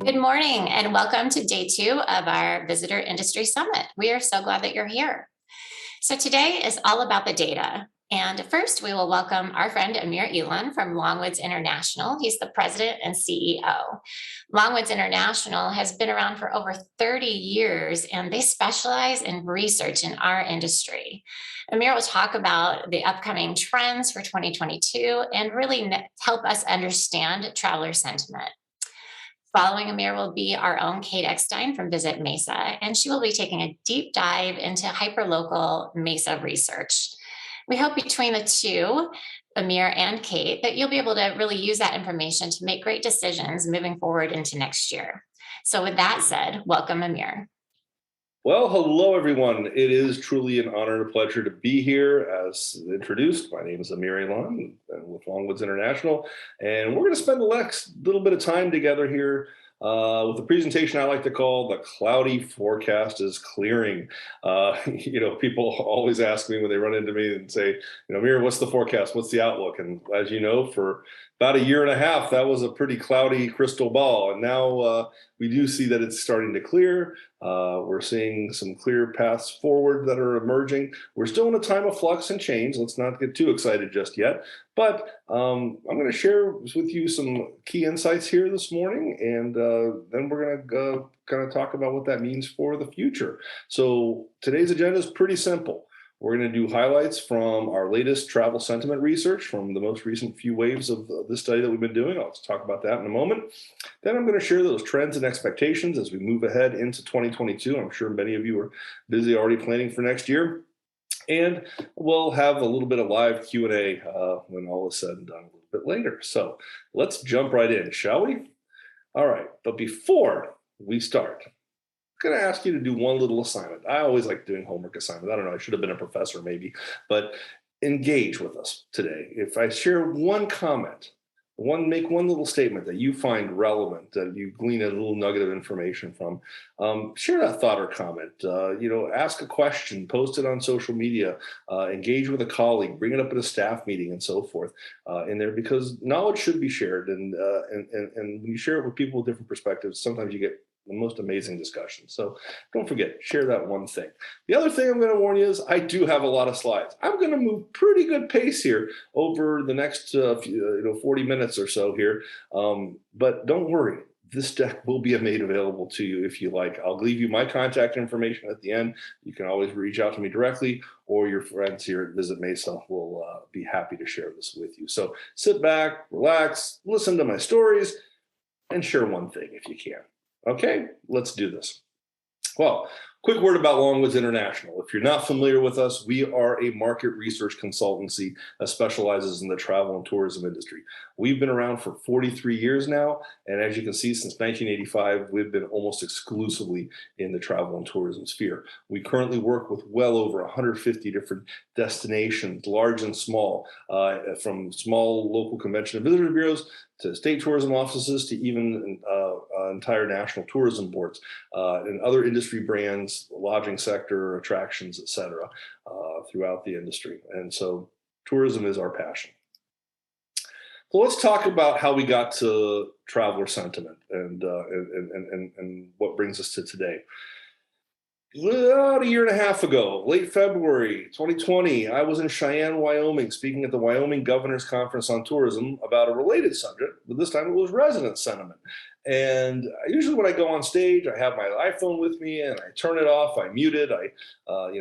Good morning and welcome to day 2 of our Visitor Industry Summit. We are so glad that you're here. So today is all about the data. And first, we will welcome our friend Amir Elon from Longwoods International. He's the president and CEO. Longwoods International has been around for over 30 years and they specialize in research in our industry. Amir will talk about the upcoming trends for 2022 and really help us understand traveler sentiment. Following Amir will be our own Kate Eckstein from Visit Mesa, and she will be taking a deep dive into hyperlocal Mesa research. We hope between the two, Amir and Kate, that you'll be able to really use that information to make great decisions moving forward into next year. So with that said, welcome Amir. Well, hello, everyone. It is truly an honor and a pleasure to be here. As introduced, my name is Amir Elon with Longwoods International, and we're going to spend the next little bit of time together here with a presentation I like to call The Cloudy Forecast is Clearing. People always ask me when they run into me and say, Amir, what's the forecast? What's the outlook? And as you know, for about a year and a half, that was a pretty cloudy crystal ball. And now we do see that it's starting to clear. We're seeing some clear paths forward that are emerging. We're still in a time of flux and change. Let's not get too excited just yet. But I'm going to share with you some key insights here this morning, and then we're going to kind of talk about what that means for the future. So today's agenda is pretty simple. We're going to do highlights from our latest travel sentiment research from the most recent few waves of this study that we've been doing. I'll talk about that in a moment. Then I'm going to share those trends and expectations as we move ahead into 2022. I'm sure many of you are busy already planning for next year. And we'll have a little bit of live Q&A when all is said and done a little bit later. So let's jump right in, shall we? All right, but before we start, going to ask you to do one little assignment. I always like doing homework assignments. I don't know, I should have been a professor maybe, but engage with us today. If I share one comment, make one little statement that you find relevant, that you glean a little nugget of information from, share that thought or comment. Ask a question, post it on social media, engage with a colleague, bring it up at a staff meeting, and so forth in there, because knowledge should be shared, and when you share it with people with different perspectives, sometimes you get the most amazing discussion. So don't forget, share that one thing. The other thing I'm going to warn you is I do have a lot of slides. I'm going to move pretty good pace here over the next 40 minutes or so here. But don't worry, this deck will be made available to you if you like. I'll leave you my contact information at the end. You can always reach out to me directly, or your friends here at Visit Mesa will be happy to share this with you. So sit back, relax, listen to my stories, and share one thing if you can. Okay, let's do this. Well, quick word about Longwoods International. If you're not familiar with us, we are a market research consultancy that specializes in the travel and tourism industry. We've been around for 43 years now, and as you can see, since 1985, we've been almost exclusively in the travel and tourism sphere. We currently work with well over 150 different destinations, large and small, from small local convention and visitor bureaus to state tourism offices to even entire national tourism boards and other industry brands, lodging sector, attractions, et cetera, throughout the industry. And so tourism is our passion. So let's talk about how we got to traveler sentiment and what brings us to today. About a year and a half ago, late February 2020, I was in Cheyenne, Wyoming, speaking at the Wyoming Governor's Conference on Tourism about a related subject, but this time it was resident sentiment. And usually when I go on stage, I have my iPhone with me and I turn it off, I mute it, I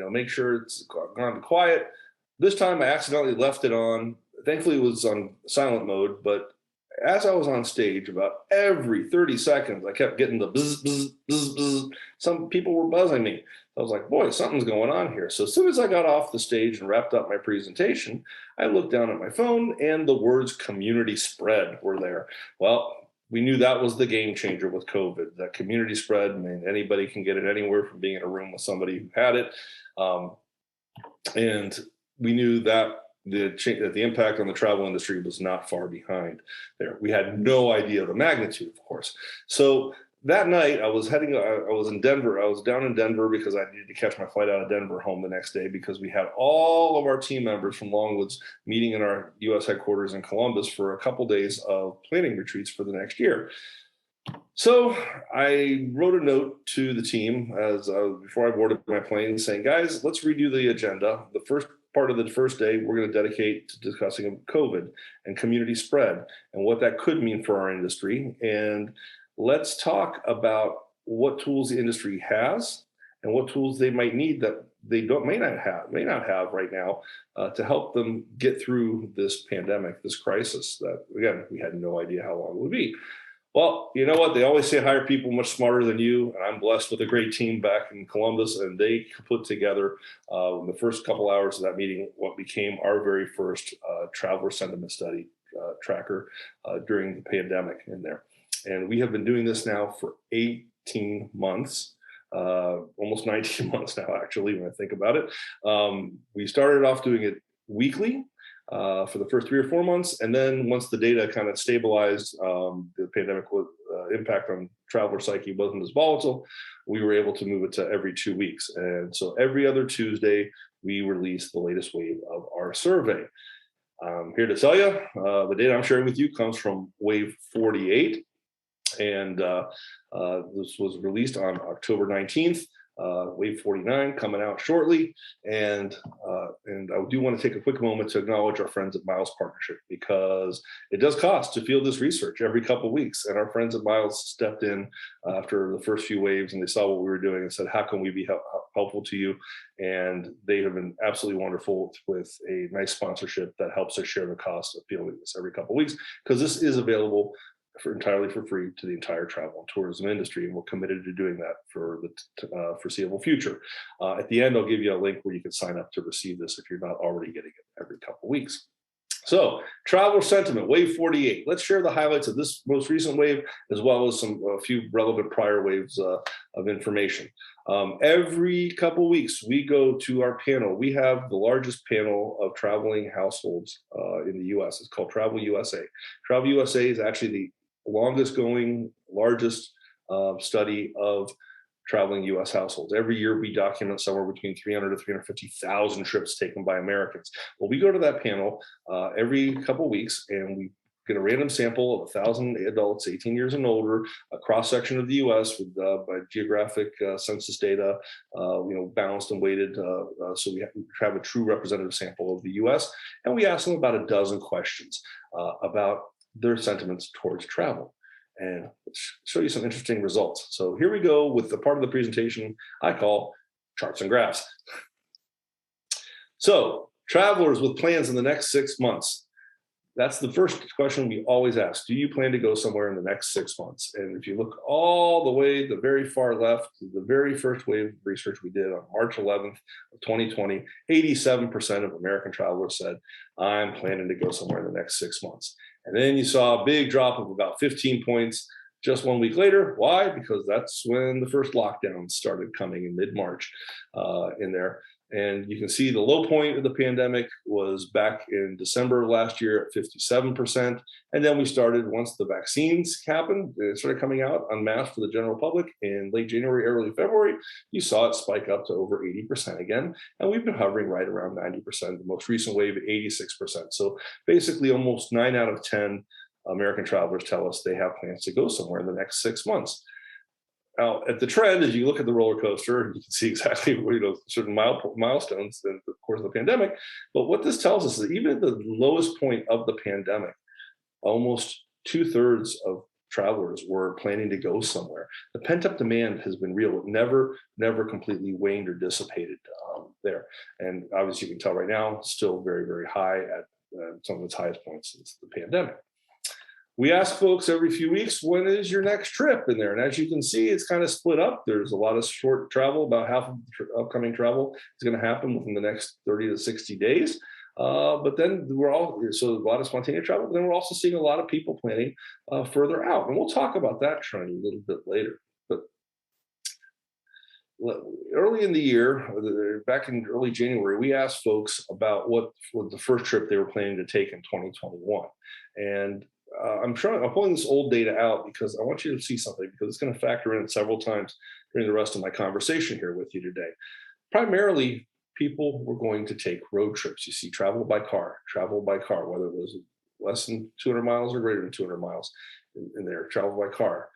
make sure it's gone to quiet. This time I accidentally left it on. Thankfully it was on silent mode, but as I was on stage, about every 30 seconds, I kept getting the buzz, buzz, buzz, buzz. Some people were buzzing me. I was like, boy, something's going on here. So as soon as I got off the stage and wrapped up my presentation, I looked down at my phone and the words community spread were there. Well, we knew that was the game changer with COVID, that community spread. I mean, anybody can get it anywhere from being in a room with somebody who had it. And we knew that the impact on the travel industry was not far behind there. We had no idea the magnitude, of course. So that night I was in Denver. I was down in Denver because I needed to catch my flight out of Denver home the next day, because we had all of our team members from Longwoods meeting in our U.S. headquarters in Columbus for a couple days of planning retreats for the next year. So I wrote a note to the team as before I boarded my plane, saying, "Guys, let's redo the agenda. The first part of the first day we're going to dedicate to discussing COVID and community spread and what that could mean for our industry. And let's talk about what tools the industry has and what tools they might need that they don't may not have right now to help them get through this pandemic, this crisis that again we had no idea how long it would be." Well, you know what? They always say hire people much smarter than you. And I'm blessed with a great team back in Columbus, and they put together in the first couple hours of that meeting what became our very first traveler sentiment study tracker during the pandemic in there. And we have been doing this now for 18 months. Almost 19 months now, actually, when I think about it. We started off doing it weekly for the first 3 or 4 months. And then once the data kind of stabilized, the pandemic impact on traveler psyche wasn't as volatile, we were able to move it to every 2 weeks. And so every other Tuesday, we release the latest wave of our survey. I'm here to tell you, the data I'm sharing with you comes from wave 48. And this was released on October 19th. Wave 49 coming out shortly. And I do want to take a quick moment to acknowledge our friends at Miles Partnership, because it does cost to field this research every couple of weeks. And our friends at Miles stepped in after the first few waves, and they saw what we were doing and said, how can we be helpful to you? And they have been absolutely wonderful with a nice sponsorship that helps us share the cost of fielding this every couple of weeks, because this is available entirely for free to the entire travel and tourism industry, and we're committed to doing that for the foreseeable future. At the end, I'll give you a link where you can sign up to receive this if you're not already getting it every couple of weeks. So, traveler sentiment, wave 48. Let's share the highlights of this most recent wave, as well as a few relevant prior waves of information. Every couple weeks, we go to our panel. We have the largest panel of traveling households in the US. It's called Travel USA. Travel USA is actually the longest going, largest study of traveling US households. Every year we document somewhere between 300 to 350,000 trips taken by Americans. Well, we go to that panel every couple weeks, and we get a random sample of 1,000 adults 18 years and older, a cross section of the US with by geographic census data, balanced and weighted. So we have a true representative sample of the US, and we ask them about a dozen questions about their sentiments towards travel. And let's show you some interesting results. So here we go with the part of the presentation I call charts and graphs. So travelers with plans in the next 6 months. That's the first question we always ask. Do you plan to go somewhere in the next 6 months? And if you look all the way to the very far left, the very first wave of research we did on March 11th of 2020, 87% of American travelers said, I'm planning to go somewhere in the next 6 months. And then you saw a big drop of about 15 points just 1 week later. Why? Because that's when the first lockdown started coming in mid-March in there. And you can see the low point of the pandemic was back in December of last year at 57%. And then we started, once the vaccines happened, it started coming out en masse for the general public in late January, early February, you saw it spike up to over 80% again. And we've been hovering right around 90%, the most recent wave at 86%. So basically almost 9 out of 10 American travelers tell us they have plans to go somewhere in the next 6 months. Now, at the trend, as you look at the roller coaster, you can see exactly certain milestones in the course of the pandemic. But what this tells us is that even at the lowest point of the pandemic, almost 2/3 of travelers were planning to go somewhere. The pent-up demand has been real. It never completely waned or dissipated there. And obviously, you can tell right now, still very, very high at some of its highest points since the pandemic. We ask folks every few weeks, when is your next trip in there? And as you can see, it's kind of split up. There's a lot of short travel. About half of the upcoming travel is going to happen within the next 30 to 60 days. But then so a lot of spontaneous travel, but then we're also seeing a lot of people planning further out. And we'll talk about that trend a little bit later. But early in the year, back in early January, we asked folks about what was the first trip they were planning to take in 2021. And I'm pulling this old data out because I want you to see something, because it's going to factor in several times during the rest of my conversation here with you today. Primarily, people were going to take road trips. You see, travel by car, whether it was less than 200 miles or greater than 200 miles. in there, travel by car.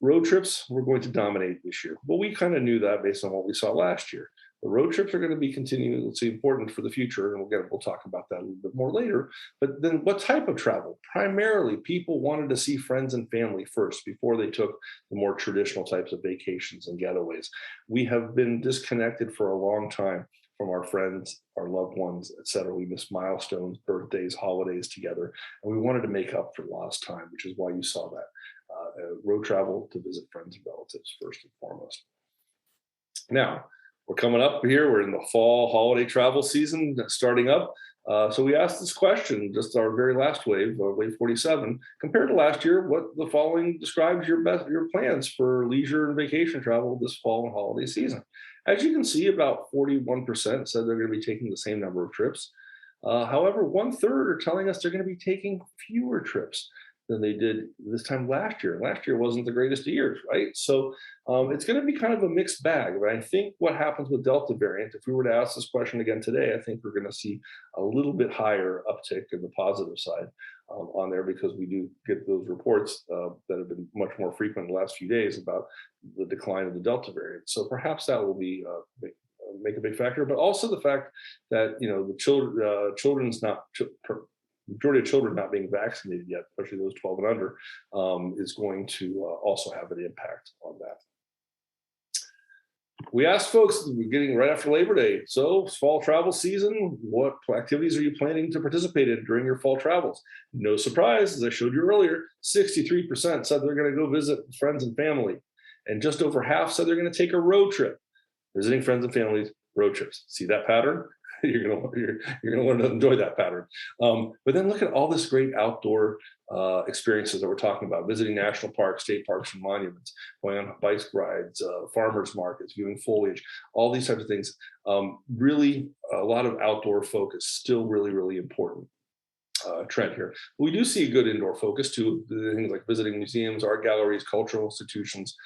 Road trips were going to dominate this year. Well, we kind of knew that based on what we saw last year. The road trips are going to be continuously important for the future, and we'll talk about that a little bit more later. But then, what type of travel? Primarily, people wanted to see friends and family first before they took the more traditional types of vacations and getaways. We have been disconnected for a long time from our friends, our loved ones, etc. We miss milestones, birthdays, holidays together, and we wanted to make up for lost time, which is why you saw that. Road travel to visit friends and relatives first and foremost. Now, we're coming up here. We're in the fall holiday travel season starting up. So we asked this question, just our very last wave, wave 47, compared to last year, what the following describes your plans for leisure and vacation travel this fall and holiday season. As you can see, about 41% said they're going to be taking the same number of trips. However, 1/3 are telling us they're going to be taking fewer trips than they did this time last year. Last year wasn't the greatest of years, right? So it's going to be kind of a mixed bag. But I think what happens with Delta variant, if we were to ask this question again today, I think we're going to see a little bit higher uptick in the positive side on there, because we do get those reports that have been much more frequent in the last few days about the decline of the Delta variant. So perhaps that will be make a big factor, but also the fact that the children's not majority of children not being vaccinated yet, especially those 12 and under, is going to also have an impact on that. We asked folks, we're getting right after Labor Day, so fall travel season, what activities are you planning to participate in during your fall travels? No surprise, as I showed you earlier, 63% said they're going to go visit friends and family, and just over half said they're going to take a road trip. Visiting friends and families, road trips. See that pattern? You're gonna learn to enjoy that pattern. But then look at all this great outdoor experiences that we're talking about: visiting national parks, state parks, and monuments, going on bike rides, farmers markets, viewing foliage, all these types of things. Really, a lot of outdoor focus, still really, really important trend here. We do see a good indoor focus too, things like visiting museums, art galleries, cultural institutions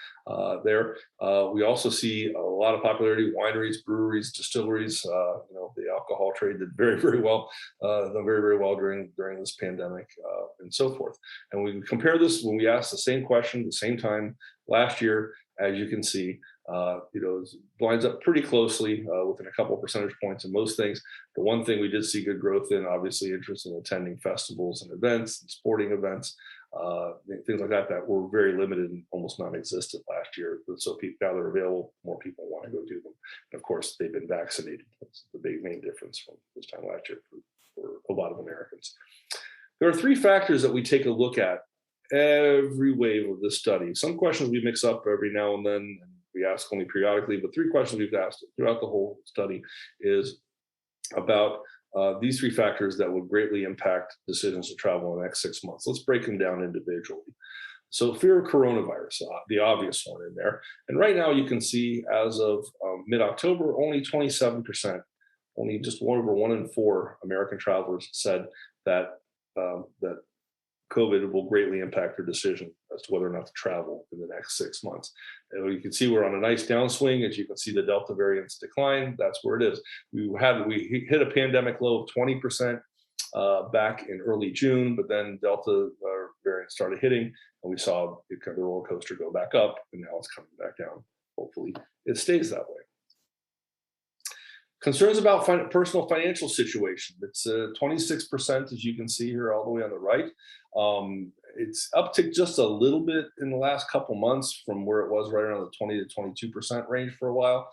there. We also see a lot of popularity, wineries, breweries, distilleries. The alcohol trade did very, very well, done very, very well during this pandemic and so forth. And we compare this when we asked the same question at the same time last year. As you can see, lines up pretty closely within a couple of percentage points in most things. The one thing we did see good growth in, obviously, interest in attending festivals and events and sporting events, things like that were very limited and almost non-existent last year. So now they're available, more people want to go do them. And of course, they've been vaccinated. That's the main difference from this time last year for a lot of Americans. There are 3 factors that we take a look at every wave of this study. Some questions we mix up every now and then, and we ask only periodically, but 3 questions we've asked throughout the whole study is about these 3 factors that would greatly impact decisions to travel in the next 6 months. Let's break them down individually. So fear of coronavirus, the obvious one in there. And right now you can see as of mid-October, only 27%, only just over 1 in 4 American travelers said that that COVID will greatly impact their decision as to whether or not to travel in the next 6 months. And you can see we're on a nice downswing. As you can see, the Delta variant's decline. That's where it is. We hit a pandemic low of 20% back in early June, but then Delta variant started hitting, and we saw the roller coaster go back up, and now it's coming back down. Hopefully, it stays that way. Concerns about personal financial situation. It's 26%, as you can see here, all the way on the right. It's upticked just a little bit in the last couple months from where it was right around the 20 to 22% range for a while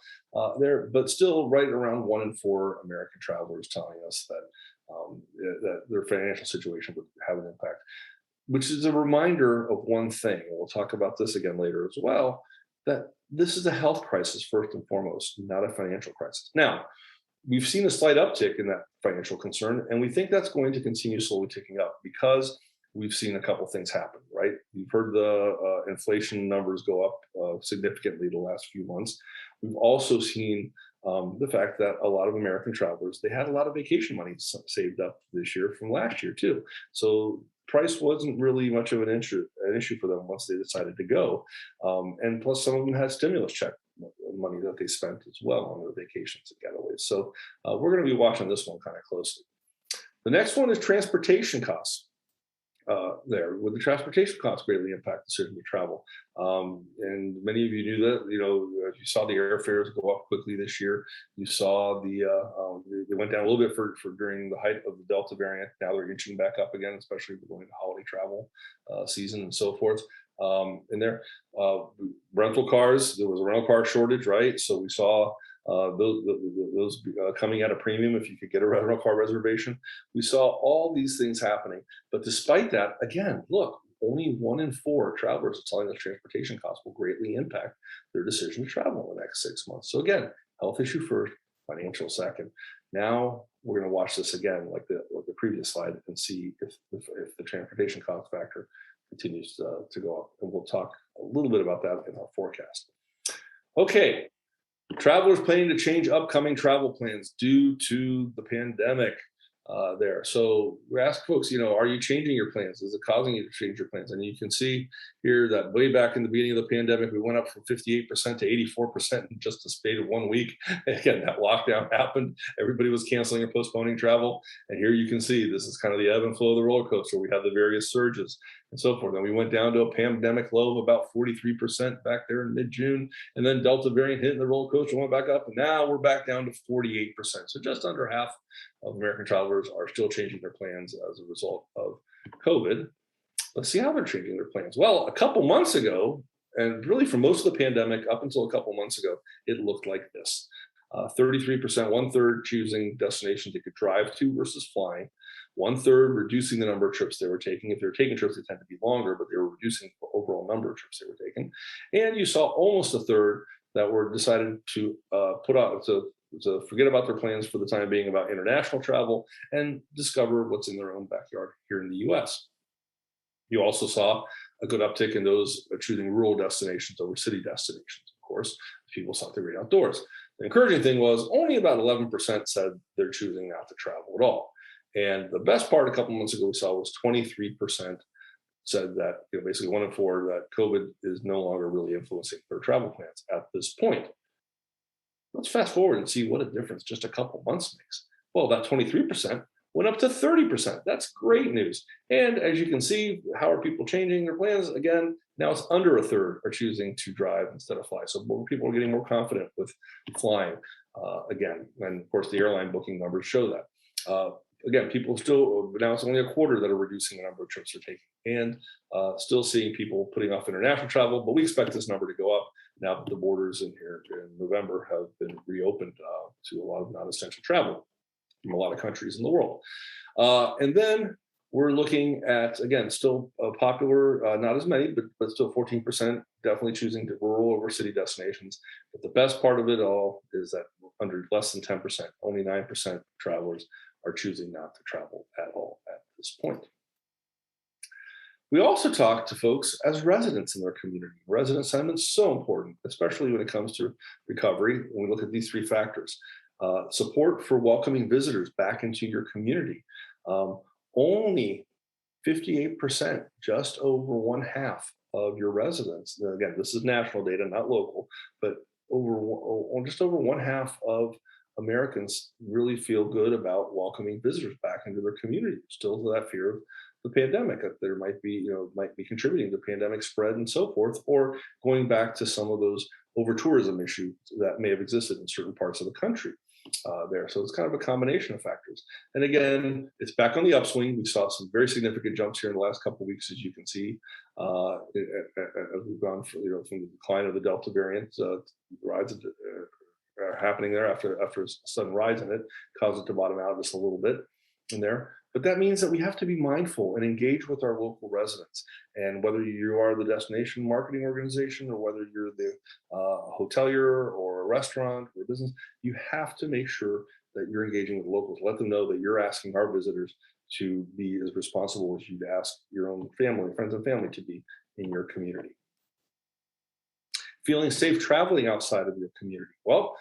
there, but still right around 1 in 4 American travelers telling us that their financial situation would have an impact, which is a reminder of one thing, and we'll talk about this again later as well, that this is a health crisis first and foremost, not a financial crisis. Now, we've seen a slight uptick in that financial concern, and we think that's going to continue slowly ticking up because we've seen a couple things happen, right? You've heard the inflation numbers go up significantly the last few months. We've also seen the fact that a lot of American travelers, they had a lot of vacation money saved up this year from last year too. So price wasn't really much of an issue for them once they decided to go. And plus some of them had stimulus check money that they spent as well on their vacations and getaways. So we're going to be watching this one kind of closely. The next one is transportation costs. there. Would the transportation costs greatly impact the decision to travel? And many of you knew that. You saw the airfares go up quickly this year. You saw they went down a little bit for during the height of the Delta variant. Now they're inching back up again, especially going into holiday travel season and so forth. In there, rental cars. There was a rental car shortage, right? So we saw those coming at a premium if you could get a rental car reservation. We saw all these things happening. But despite that, again, look, only 1 in 4 travelers are telling us transportation costs will greatly impact their decision to travel in the next 6 months. So again, health issue first, financial second. Now we're going to watch this again, like the previous slide, and see if the transportation cost factor continues to go up. And we'll talk a little bit about that in our forecast. Okay, travelers planning to change upcoming travel plans due to the pandemic there. So we ask folks, are you changing your plans? Is it causing you to change your plans? And you can see here that way back in the beginning of the pandemic, we went up from 58% to 84% in just the span of 1 week. And again, that lockdown happened. Everybody was canceling or postponing travel. And here you can see this is kind of the ebb and flow of the roller coaster. We have the various surges and so forth. And we went down to a pandemic low of about 43% back there in mid-June. And then Delta variant hit and the roller coaster went back up. And now we're back down to 48%. So just under half of American travelers are still changing their plans as a result of COVID. Let's see how they're changing their plans. Well, a couple months ago, and really for most of the pandemic up until a couple months ago, it looked like this. 33%, 1/3 choosing destinations they could drive to versus flying. 1/3 reducing the number of trips they were taking. If they were taking trips, they tend to be longer, but they were reducing the overall number of trips they were taking. And you saw almost 1/3 that were decided to put out to forget about their plans for the time being about international travel and discover what's in their own backyard here in the US. You also saw a good uptick in those choosing rural destinations over city destinations, of course. People sought the great outdoors. The encouraging thing was only about 11% said they're choosing not to travel at all. And the best part a couple months ago we saw was 23% said that basically 1 in 4 that COVID is no longer really influencing their travel plans at this point. Let's fast forward and see what a difference just a couple months makes. Well, that 23% went up to 30%. That's great news. And as you can see, how are people changing their plans? Again, now it's under 1/3 are choosing to drive instead of fly. So more people are getting more confident with flying again. And of course, the airline booking numbers show that. Again, people still, now it's only 1/4 that are reducing the number of trips they're taking, and still seeing people putting off international travel. But we expect this number to go up now that the borders in here in November have been reopened to a lot of non-essential travel from a lot of countries in the world. And then we're looking at, again, still popular, not as many, but still 14% definitely choosing to rural over city destinations. But the best part of it all is that under less than 10%, only 9% of travelers are choosing not to travel at all at this point. We also talk to folks as residents in their community. Resident sentiment is so important, especially when it comes to recovery. When we look at these 3 factors, support for welcoming visitors back into your community. Only 58%, just over 1/2 of your residents. Now, again, this is national data, not local, but just over 1/2 of Americans really feel good about welcoming visitors back into their community. Still to that fear of the pandemic that there might be contributing to pandemic spread and so forth, or going back to some of those over tourism issues that may have existed in certain parts of the country there. So it's kind of a combination of factors. And again, it's back on the upswing. We saw some very significant jumps here in the last couple of weeks, as you can see, as we've gone from the decline of the Delta variant, rise happening there after a sudden rise in it, caused it to bottom out just a little bit in there. But that means that we have to be mindful and engage with our local residents. And whether you are the destination marketing organization or whether you're the hotelier or a restaurant or a business, you have to make sure that you're engaging with locals. Let them know that you're asking our visitors to be as responsible as you'd ask your own family, friends and family to be in your community. Feeling safe traveling outside of your community. Well,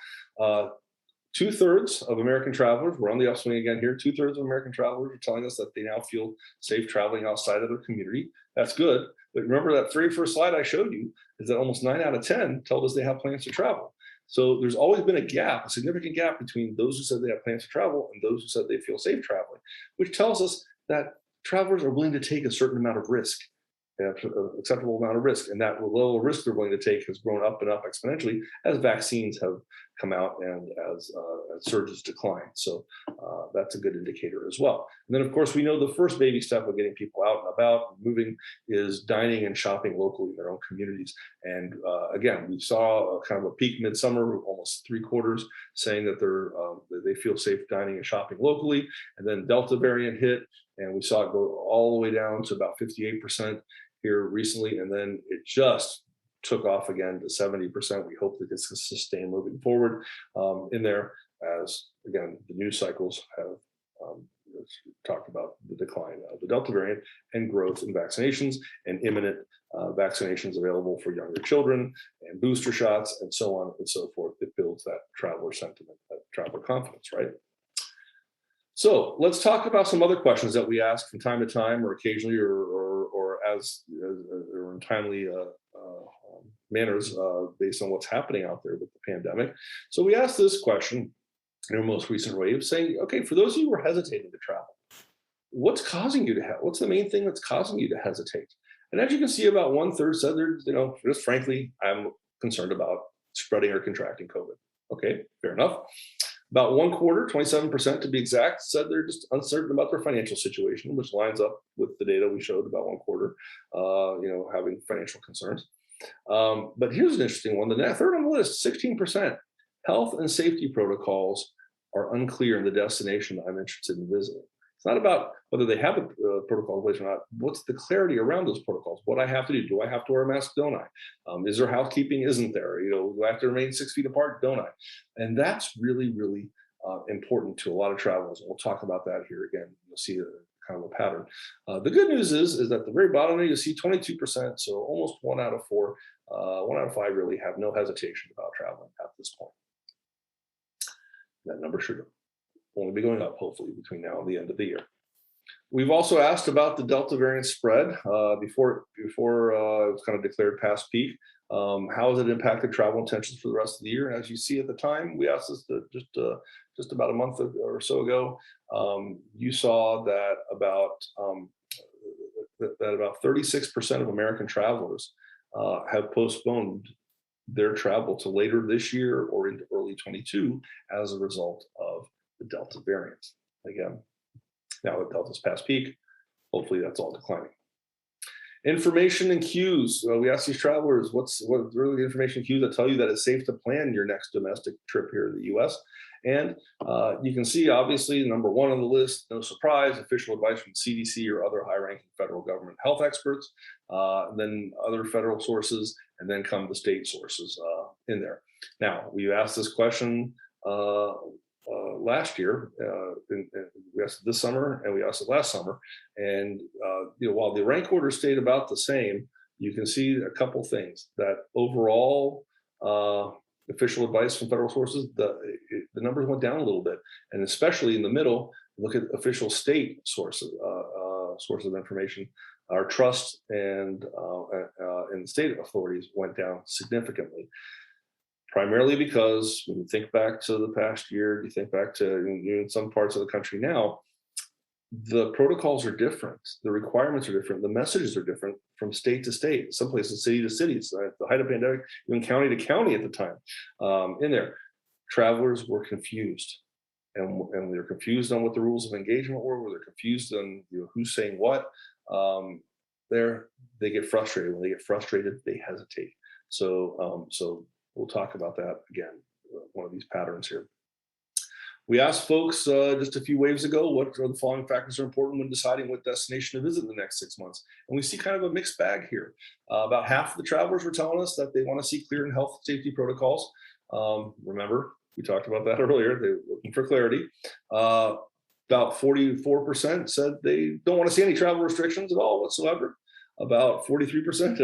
2/3 of American travelers, we're on the upswing again here, 2/3 of American travelers are telling us that they now feel safe traveling outside of their community. That's good. But remember that very first slide I showed you is that almost 9 out of 10 told us they have plans to travel. So there's always been a significant gap between those who said they have plans to travel and those who said they feel safe traveling, which tells us that travelers are willing to take a certain amount of risk, acceptable amount of risk. And that level of risk they're willing to take has grown up and up exponentially as vaccines have come out and as surges decline. So that's a good indicator as well. And then, of course, we know the first baby step of getting people out and about and moving is dining and shopping locally in their own communities. And again, we saw a kind of a peak midsummer, almost 3/4 saying that they feel safe dining and shopping locally. And then Delta variant hit, and we saw it go all the way down to about 58% here recently, and then it just took off again to 70%. We hope that this can sustain moving forward in there, as again the news cycles have talked about the decline of the Delta variant and growth in vaccinations and imminent vaccinations available for younger children and booster shots and so on and so forth. It builds that traveler sentiment, that traveler confidence, right? So let's talk about some other questions that we ask from time to time, or occasionally, or in timely manners based on what's happening out there with the pandemic. So we asked this question in our most recent wave, saying, okay, for those of you who are hesitating to travel, what's causing you to have? What's the main thing that's causing you to hesitate? And as you can see, about 1/3 said they're, just frankly, I'm concerned about spreading or contracting COVID. Okay, fair enough. About 1/4, 27% to be exact, said they're just uncertain about their financial situation, which lines up with the data we showed about 1/4, having financial concerns. But here's an interesting one. The third on the list, 16%, health and safety protocols are unclear in the destination I'm interested in visiting. It's not about whether they have a protocol in place or not. What's the clarity around those protocols? What I have to do? Do I have to wear a mask? Don't I? Is there housekeeping? Isn't there? Do I have to remain 6 feet apart? Don't I? And that's really, really important to a lot of travelers. And we'll talk about that here again. You'll see kind of a pattern. The good news is at the very bottom there, you see 22%. So almost 1 out of 4, 1 out of 5 really have no hesitation about traveling at this point. That number should only be going up, hopefully, between now and the end of the year. We've also asked about the Delta variant spread before it was kind of declared past peak. How has it impacted travel intentions for the rest of the year? And as you see at the time, we asked this just about a month or so ago. You saw that about 36% of American travelers have postponed their travel to later this year or into early 22 as a result of the Delta variant. Again, now that Delta's past peak, hopefully that's all declining. Information and cues. We ask these travelers, what really the information cues that tell you that it's safe to plan your next domestic trip here in the US. And you can see, obviously, number 1 on the list, no surprise, official advice from CDC or other high-ranking federal government health experts, then other federal sources, and then come the state sources in there. Now, we asked this question last year, we asked it this summer, and we asked it last summer. And while the rank order stayed about the same, you can see a couple things. That overall official advice from federal sources, the numbers went down a little bit, and especially in the middle, look at official state sources of information. Our trust and in the state authorities went down significantly. Primarily because when you think back to the past year, you think back to in some parts of the country now, the protocols are different, the requirements are different, the messages are different from state to state, some places city to city. So at the height of the pandemic, even county to county at the time. In there, travelers were confused, and they're confused on what the rules of engagement were. They're confused on who's saying what. They get frustrated. When they get frustrated, they hesitate. So we'll talk about that again, one of these patterns here. We asked folks just a few waves ago, what are the following factors are important when deciding what destination to visit in the next 6 months? And we see kind of a mixed bag here. About half of the travelers were telling us that they want to see clear and health safety protocols. Remember, we talked about that earlier. They're looking for clarity. About 44% said they don't want to see any travel restrictions at all whatsoever. About 43%,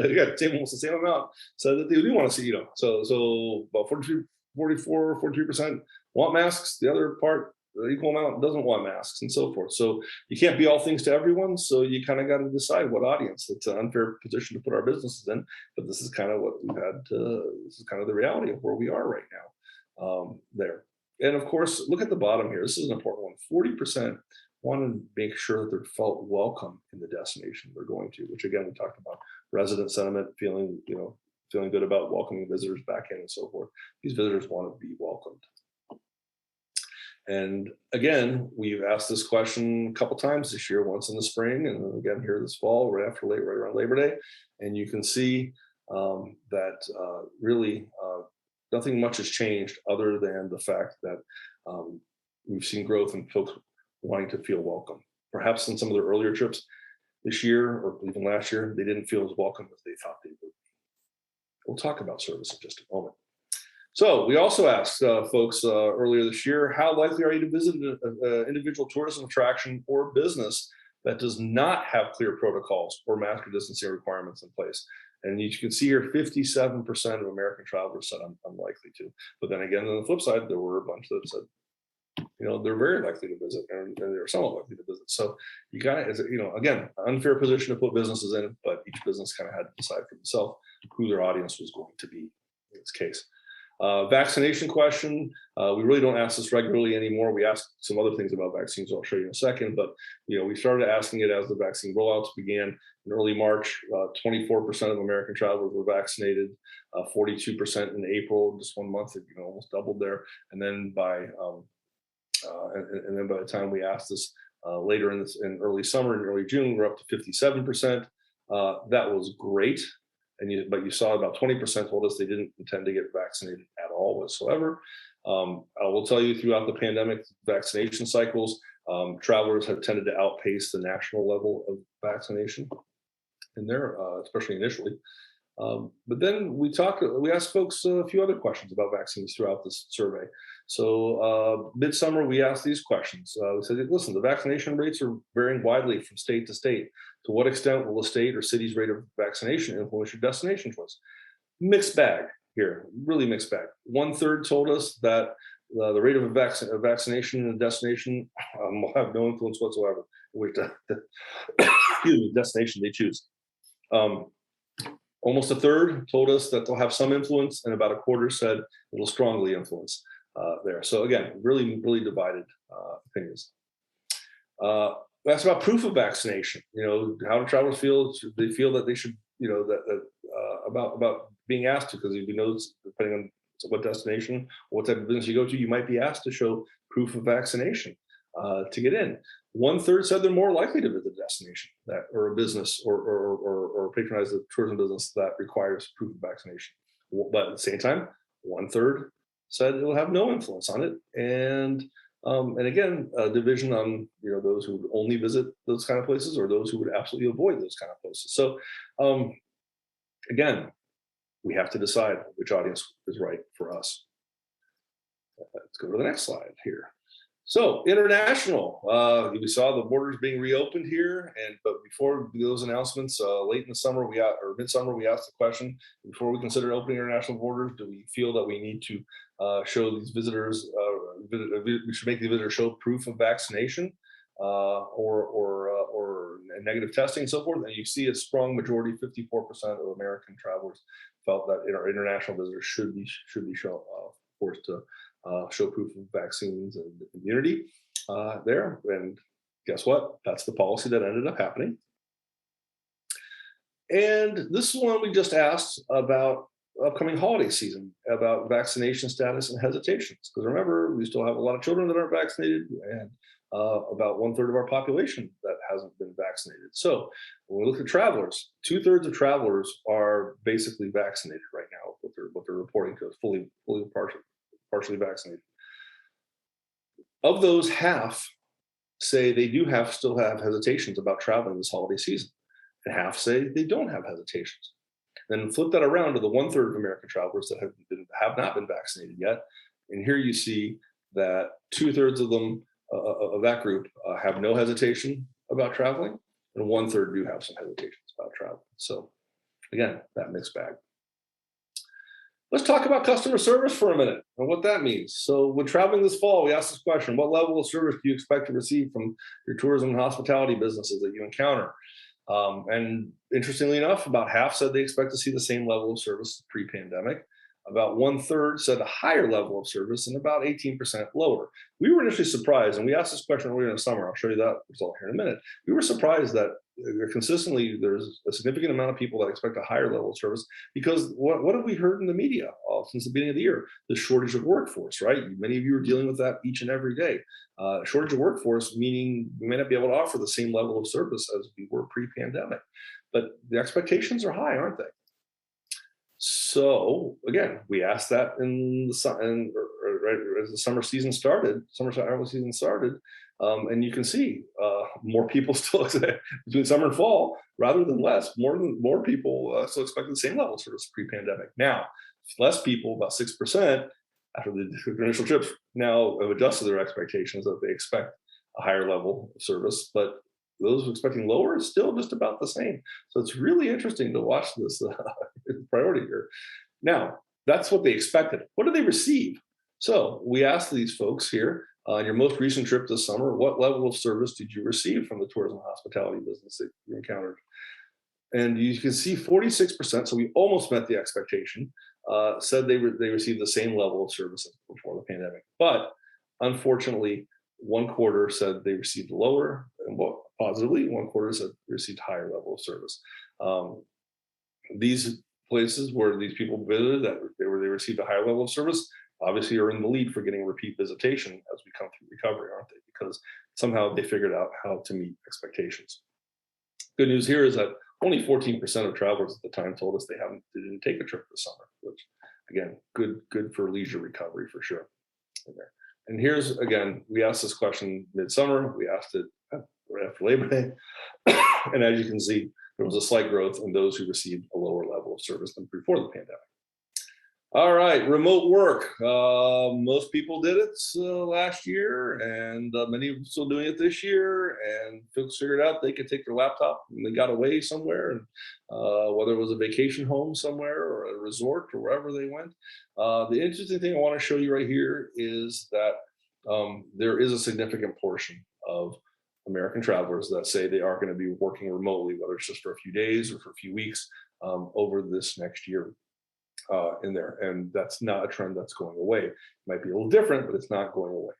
almost the same amount, said that they do want to see, so about 43% want masks. The other part, the equal amount, doesn't want masks, and so forth. So you can't be all things to everyone. So you kind of got to decide what audience. It's an unfair position to put our businesses in, but this is kind of what we've had. This is kind of the reality of where we are right now. There. And of course, look at the bottom here. This is an important one. 40% want to make sure that they're felt welcome in the destination they're going to, which again, we talked about resident sentiment, feeling good about welcoming visitors back in and so forth. These visitors want to be welcomed. And again, we've asked this question a couple times this year, once in the spring and then again here this fall, right around Labor Day. And you can see that really nothing much has changed other than the fact that we've seen growth in folks wanting to feel welcome. Perhaps in some of their earlier trips this year or even last year, they didn't feel as welcome as they thought they would. We'll talk about service in just a moment. So we also asked folks earlier this year, how likely are you to visit an individual tourism attraction or business that does not have clear protocols or mask or distancing requirements in place? And you can see here, 57% of American travelers said unlikely to. But then again, on the flip side, there were a bunch that said, they're very likely to visit and they're somewhat likely to visit. So you got to, again, unfair position to put businesses in, but each business kind of had to decide for themselves who their audience was going to be in this case. Vaccination question. We really don't ask this regularly anymore. We ask some other things about vaccines I'll show you in a second, but we started asking it as the vaccine rollouts began in early March. 24% of American travelers were vaccinated, 42% in April, just 1 month, almost doubled there. And then by the time we asked this later in early summer and early June, we're up to 57%. That was great. But you saw about 20% told us they didn't intend to get vaccinated at all whatsoever. I will tell you, throughout the pandemic vaccination cycles, travelers have tended to outpace the national level of vaccination in there, especially initially. But then we asked folks a few other questions about vaccines throughout this survey. So midsummer, we asked these questions. We said, listen, the vaccination rates are varying widely from state to state. To what extent will the state or city's rate of vaccination influence your destination choice? Mixed bag here, really mixed bag. 1/3 told us that the rate of vaccination in a destination will have no influence whatsoever with the destination they choose. Almost 1/3 told us that they'll have some influence, and about 1/4 said it'll strongly influence there. So again, really, really divided opinions. We asked about proof of vaccination. How do travelers feel? They feel that they should, about being asked to, because you know, depending on what destination, what type of business you go to, you might be asked to show proof of vaccination to get in. 1/3 said they're more likely to visit a destination or a business or patronize a tourism business that requires proof of vaccination. But at the same time, 1/3 said it will have no influence on it. And again, a division on those who would only visit those kind of places or those who would absolutely avoid those kind of places. So again, we have to decide which audience is right for us. Let's go to the next slide here. So international, we saw the borders being reopened here, but before those announcements, late in the summer, midsummer, we asked the question: before we consider opening international borders, do we feel that we need to show these visitors? We should make the visitor show proof of vaccination or negative testing and so forth. And you see a strong majority, 54% of American travelers felt that our international visitors should be forced to show proof of vaccines and immunity there. And guess what? That's the policy that ended up happening. And this is one we just asked about upcoming holiday season, about vaccination status and hesitations. Because remember, we still have a lot of children that aren't vaccinated and about 1/3 of our population that hasn't been vaccinated. So when we look at travelers, 2/3 of travelers are basically vaccinated right now. What they're reporting to us, fully partially vaccinated. Of those, half say they still have hesitations about traveling this holiday season, and half say they don't have hesitations. Then flip that around to the 1/3 of American travelers that have not been vaccinated yet, and here you see that 2/3 of them of that group have no hesitation about traveling, and 1/3 do have some hesitations about traveling. So again, that mixed bag. Let's talk about customer service for a minute and what that means. So when traveling this fall, we asked this question: what level of service do you expect to receive from your tourism and hospitality businesses that you encounter? And interestingly enough, about half said they expect to see the same level of service pre-pandemic. About 1/3 said a higher level of service, and about 18% lower. We were initially surprised, and we asked this question earlier in the summer. I'll show you that result here in a minute. We were surprised that consistently there's a significant amount of people that expect a higher level of service because what have we heard in the media since the beginning of the year? The shortage of workforce, right? Many of you are dealing with that each and every day. Shortage of workforce, meaning we may not be able to offer the same level of service as we were pre-pandemic. But the expectations are high, aren't they? So again, we asked that in the right as the summer season started, summer travel season started, and you can see more people still between summer and fall rather than less. More people still expect the same level of service pre-pandemic. Now, less people, about 6% after the initial trips, now have adjusted their expectations that they expect a higher level of service, but those expecting lower is still just about the same. So it's really interesting to watch this priority here. Now, that's what they expected. What did they receive? So we asked these folks here on your most recent trip this summer, what level of service did you receive from the tourism and hospitality business that you encountered? And you can see 46%, so we almost met the expectation, said they received the same level of service as before the pandemic. But unfortunately, 1/4 said they received lower, and positively, 1/4 said they received higher level of service. These places where these people visited that they received a higher level of service obviously are in the lead for getting repeat visitation as we come through recovery, aren't they? Because somehow they figured out how to meet expectations. Good news here is that only 14% of travelers at the time told us they didn't take a trip this summer, which again, good for leisure recovery for sure. Okay. And here's again, we asked this question midsummer. We asked it right after Labor Day, and as you can see, there was a slight growth in those who received a lower level of service than before the pandemic. All right, remote work. Most people did it last year, and many of them still doing it this year. And folks figured out they could take their laptop and they got away somewhere, and whether it was a vacation home somewhere or a resort or wherever they went. The interesting thing I want to show you right here is that there is a significant portion of American travelers that say they are going to be working remotely, whether it's just for a few days or for a few weeks over this next year. In there, and that's not a trend that's going away. It might be a little different, but it's not going away.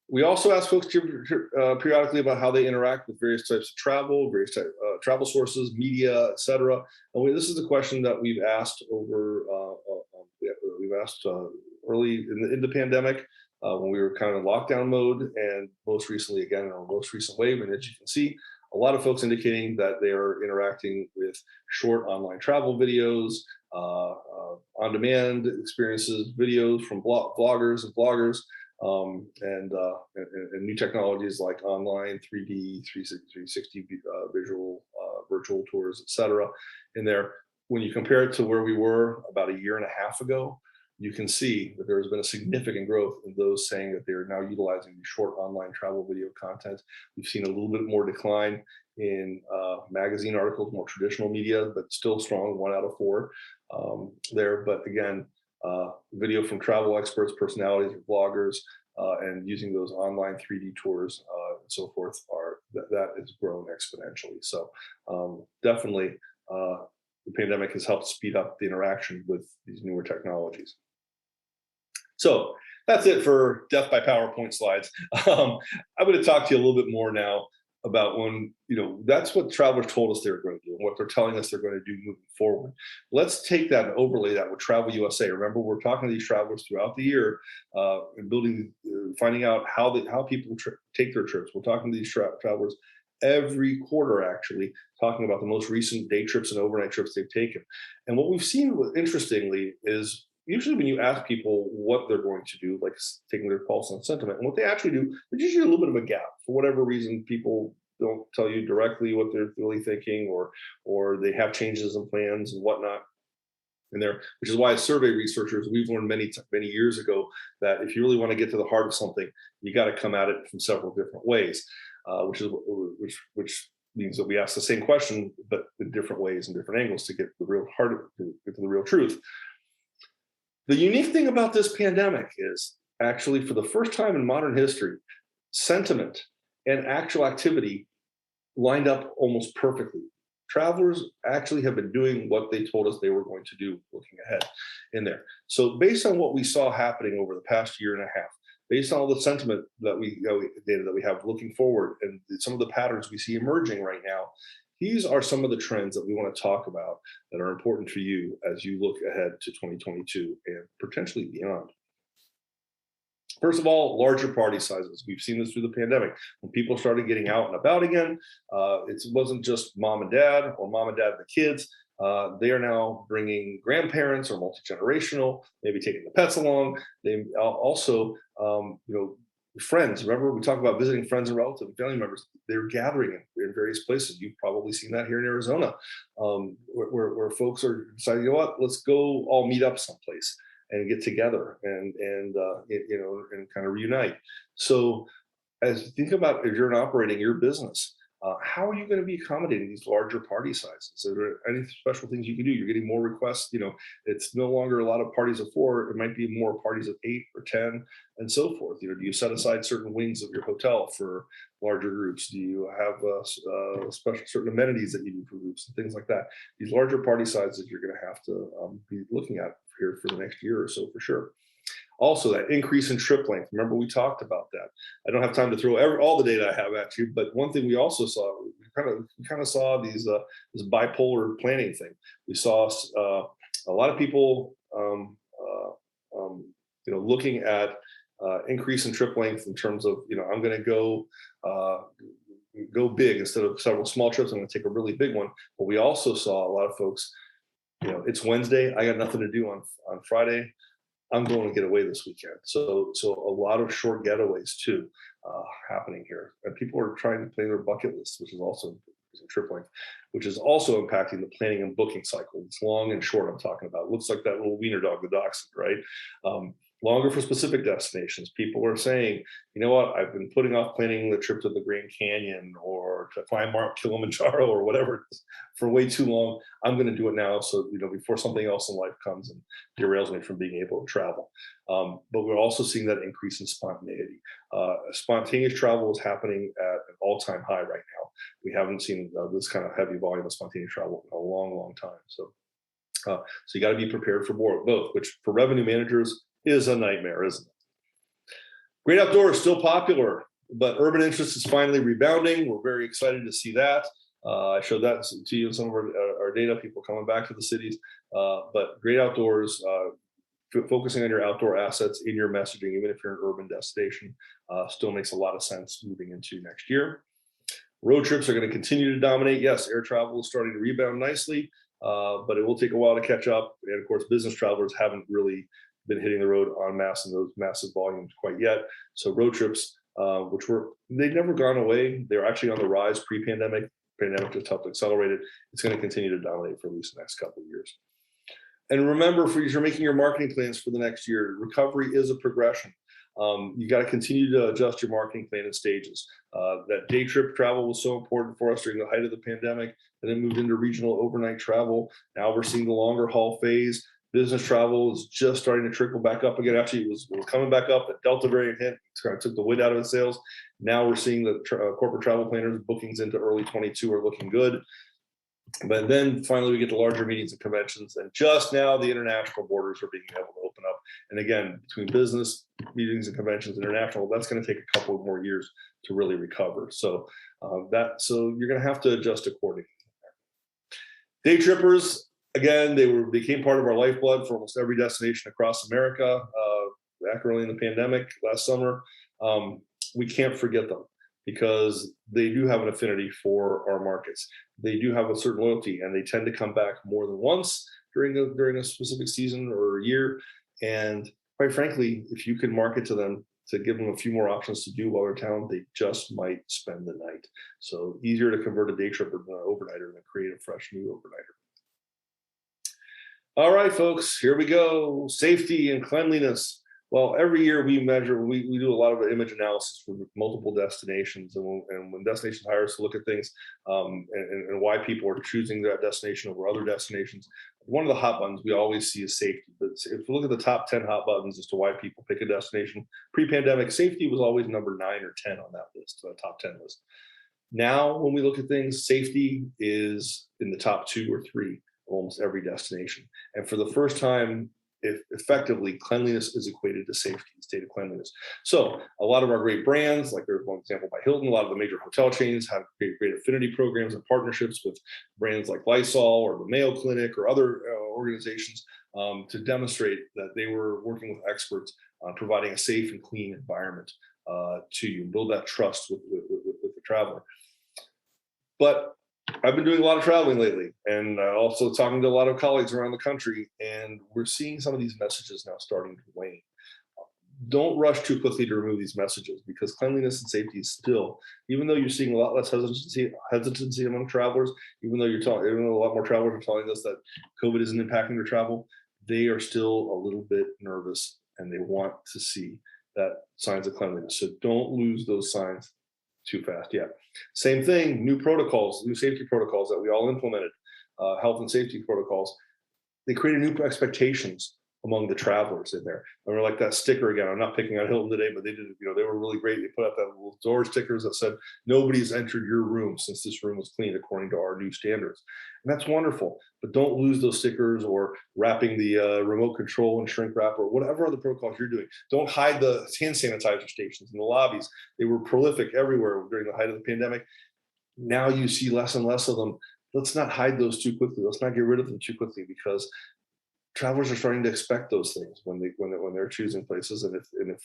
We also ask folks periodically about how they interact with various types of travel, various travel sources, media, etc. And this is a question that we've asked early in the pandemic when we were kind of in lockdown mode, and most recently again in our most recent wave. And as you can see, a lot of folks indicating that they are interacting with short online travel videos, on-demand experiences, videos from vloggers and bloggers, and new technologies like online 3D, 360 visual, virtual tours, etc. In there, when you compare it to where we were about a year and a half ago, you can see that there has been a significant growth in those saying that they are now utilizing the short online travel video content. We've seen a little bit more decline in magazine articles, more traditional media, but still strong, 1 out of 4 there. But again, video from travel experts, personalities, bloggers, and using those online 3D tours and so forth that has grown exponentially. So definitely the pandemic has helped speed up the interaction with these newer technologies. So that's it for death by PowerPoint slides. I'm going to talk to you a little bit more now about when, that's what travelers told us they were going to do and what they're telling us they're going to do moving forward. Let's take that and overlay that with Travel USA. Remember, we're talking to these travelers throughout the year and finding out how people take their trips. We're talking to these travelers every quarter, actually, talking about the most recent day trips and overnight trips they've taken. And what we've seen, interestingly, is usually when you ask people what they're going to do, like taking their pulse on sentiment, and what they actually do, there's usually a little bit of a gap. For whatever reason, people don't tell you directly what they're really thinking, or they have changes in plans and whatnot in there, which is why as survey researchers, we've learned many years ago that if you really want to get to the heart of something, you got to come at it from several different ways, which means that we ask the same question, but in different ways and different angles to get to the real heart of it, to get to the real truth. The unique thing about this pandemic is actually, for the first time in modern history, sentiment and actual activity lined up almost perfectly. travelers actually have been doing what they told us they were going to do looking ahead in there. So based on what we saw happening over the past year and a half, based on all the sentiment that data that we have looking forward, and some of the patterns we see emerging right now, these are some of the trends that we want to talk about that are important for you as you look ahead to 2022 and potentially beyond. First of all, larger party sizes. We've seen this through the pandemic. When people started getting out and about again, it wasn't just mom and dad or mom and dad and the kids. They are now bringing grandparents or multi-generational, maybe taking the pets along. They also, friends. Remember, we talked about visiting friends and relatives and family members. They're gathering in various places. You've probably seen that here in Arizona, where folks are deciding, you know what, let's go all meet up someplace and get together and kind of reunite. So as you think about if you're operating your business, how are you going to be accommodating these larger party sizes? Are there any special things you can do? You're getting more requests. It's no longer a lot of parties of 4. It might be more parties of 8 or 10 and so forth. Do you set aside certain wings of your hotel for larger groups? Do you have special certain amenities that you do for groups and things like that? These larger party sizes you're going to have to be looking at here for the next year or so for sure. Also, that increase in trip length. Remember, we talked about that. I don't have time to throw all the data I have at you, but one thing we also saw, we kind of saw this bipolar planning thing. We saw a lot of people, looking at increase in trip length in terms of, I'm going to go big instead of several small trips. I'm going to take a really big one. But we also saw a lot of folks. It's Wednesday. I got nothing to do on Friday. I'm going to get away this weekend. So a lot of short getaways too happening here. And people are trying to plan their bucket list, which is also trip length, which is also impacting the planning and booking cycle. It's long and short I'm talking about. It looks like that little wiener dog, the dachshund, right? Longer for specific destinations. People are saying, you know what, I've been putting off planning the trip to the Grand Canyon or to climb Mount Kilimanjaro or whatever it is for way too long. I'm going to do it now. So, before something else in life comes and derails me from being able to travel. But we're also seeing that increase in spontaneity. Spontaneous travel is happening at an all-time high right now. We haven't seen this kind of heavy volume of spontaneous travel in a long, long time. So you got to be prepared for both, which for revenue managers is a nightmare, isn't it? Great outdoors still popular, but urban interest is finally rebounding. We're very excited to see that. I showed that to you in some of our data, people coming back to the cities. But great outdoors, focusing on your outdoor assets in your messaging, even if you're an urban destination, still makes a lot of sense moving into next year. Road trips are going to continue to dominate. Yes, air travel is starting to rebound nicely, but it will take a while to catch up. And of course, business travelers haven't really been hitting the road en masse in those massive volumes quite yet. So road trips, they've never gone away. They're actually on the rise pre-pandemic. Pandemic just helped accelerate it. It's going to continue to dominate for at least the next couple of years. And remember, if you're making your marketing plans for the next year, recovery is a progression. You got to continue to adjust your marketing plan in stages. That day trip travel was so important for us during the height of the pandemic, and then moved into regional overnight travel. Now we're seeing the longer haul phase. Business travel is just starting to trickle back up again. Actually, it was coming back up. The Delta variant hit, kind of took the wind out of its sails. Now we're seeing the corporate travel planners bookings into early 22 are looking good. But then finally we get to larger meetings and conventions, and just now the international borders are being able to open up. And again, between business meetings and conventions, international, that's going to take a couple of more years to really recover. So you're going to have to adjust accordingly. Day trippers, again, they became part of our lifeblood for almost every destination across America back early in the pandemic last summer. We can't forget them, because they do have an affinity for our markets. They do have a certain loyalty, and they tend to come back more than once during a specific season or a year. And quite frankly, if you can market to them to give them a few more options to do while they're in town, they just might spend the night. So easier to convert a day tripper to an overnighter than create a fresh new overnighter. All right, folks, here we go. Safety and cleanliness. Well, every year we do a lot of image analysis for multiple destinations. And when destinations hire us to look at things and why people are choosing that destination over other destinations, one of the hot buttons we always see is safety. But if you look at the top 10 hot buttons as to why people pick a destination, pre-pandemic, safety was always number 9 or 10 on that list, the top 10 list. Now, when we look at things, safety is in the top 2 or 3 of almost every destination. And for the first time, effectively, cleanliness is equated to safety, state of cleanliness. So a lot of our great brands, like there's one example by Hilton, a lot of the major hotel chains have great affinity programs and partnerships with brands like Lysol or the Mayo Clinic or other organizations to demonstrate that they were working with experts on providing a safe and clean environment to you, build that trust with the traveler. But I've been doing a lot of traveling lately, and also talking to a lot of colleagues around the country, and we're seeing some of these messages now starting to wane. Don't rush too quickly to remove these messages, because cleanliness and safety is still, even though you're seeing a lot less hesitancy among travelers, even though a lot more travelers are telling us that COVID isn't impacting their travel, they are still a little bit nervous, and they want to see that signs of cleanliness. So don't lose those signs too fast yet. Same thing, new protocols, new safety protocols that we all implemented, health and safety protocols. They created new expectations among the travelers in there. And we're like that sticker again. I'm not picking on Hilton today, but they did, they were really great. They put up that little door stickers that said, nobody's entered your room since this room was clean according to our new standards. And that's wonderful, but don't lose those stickers or wrapping the remote control and shrink wrap or whatever other protocols you're doing. Don't hide the hand sanitizer stations in the lobbies. They were prolific everywhere during the height of the pandemic. Now you see less and less of them. Let's not hide those too quickly. Let's not get rid of them too quickly, because travelers are starting to expect those things when they're choosing places. And if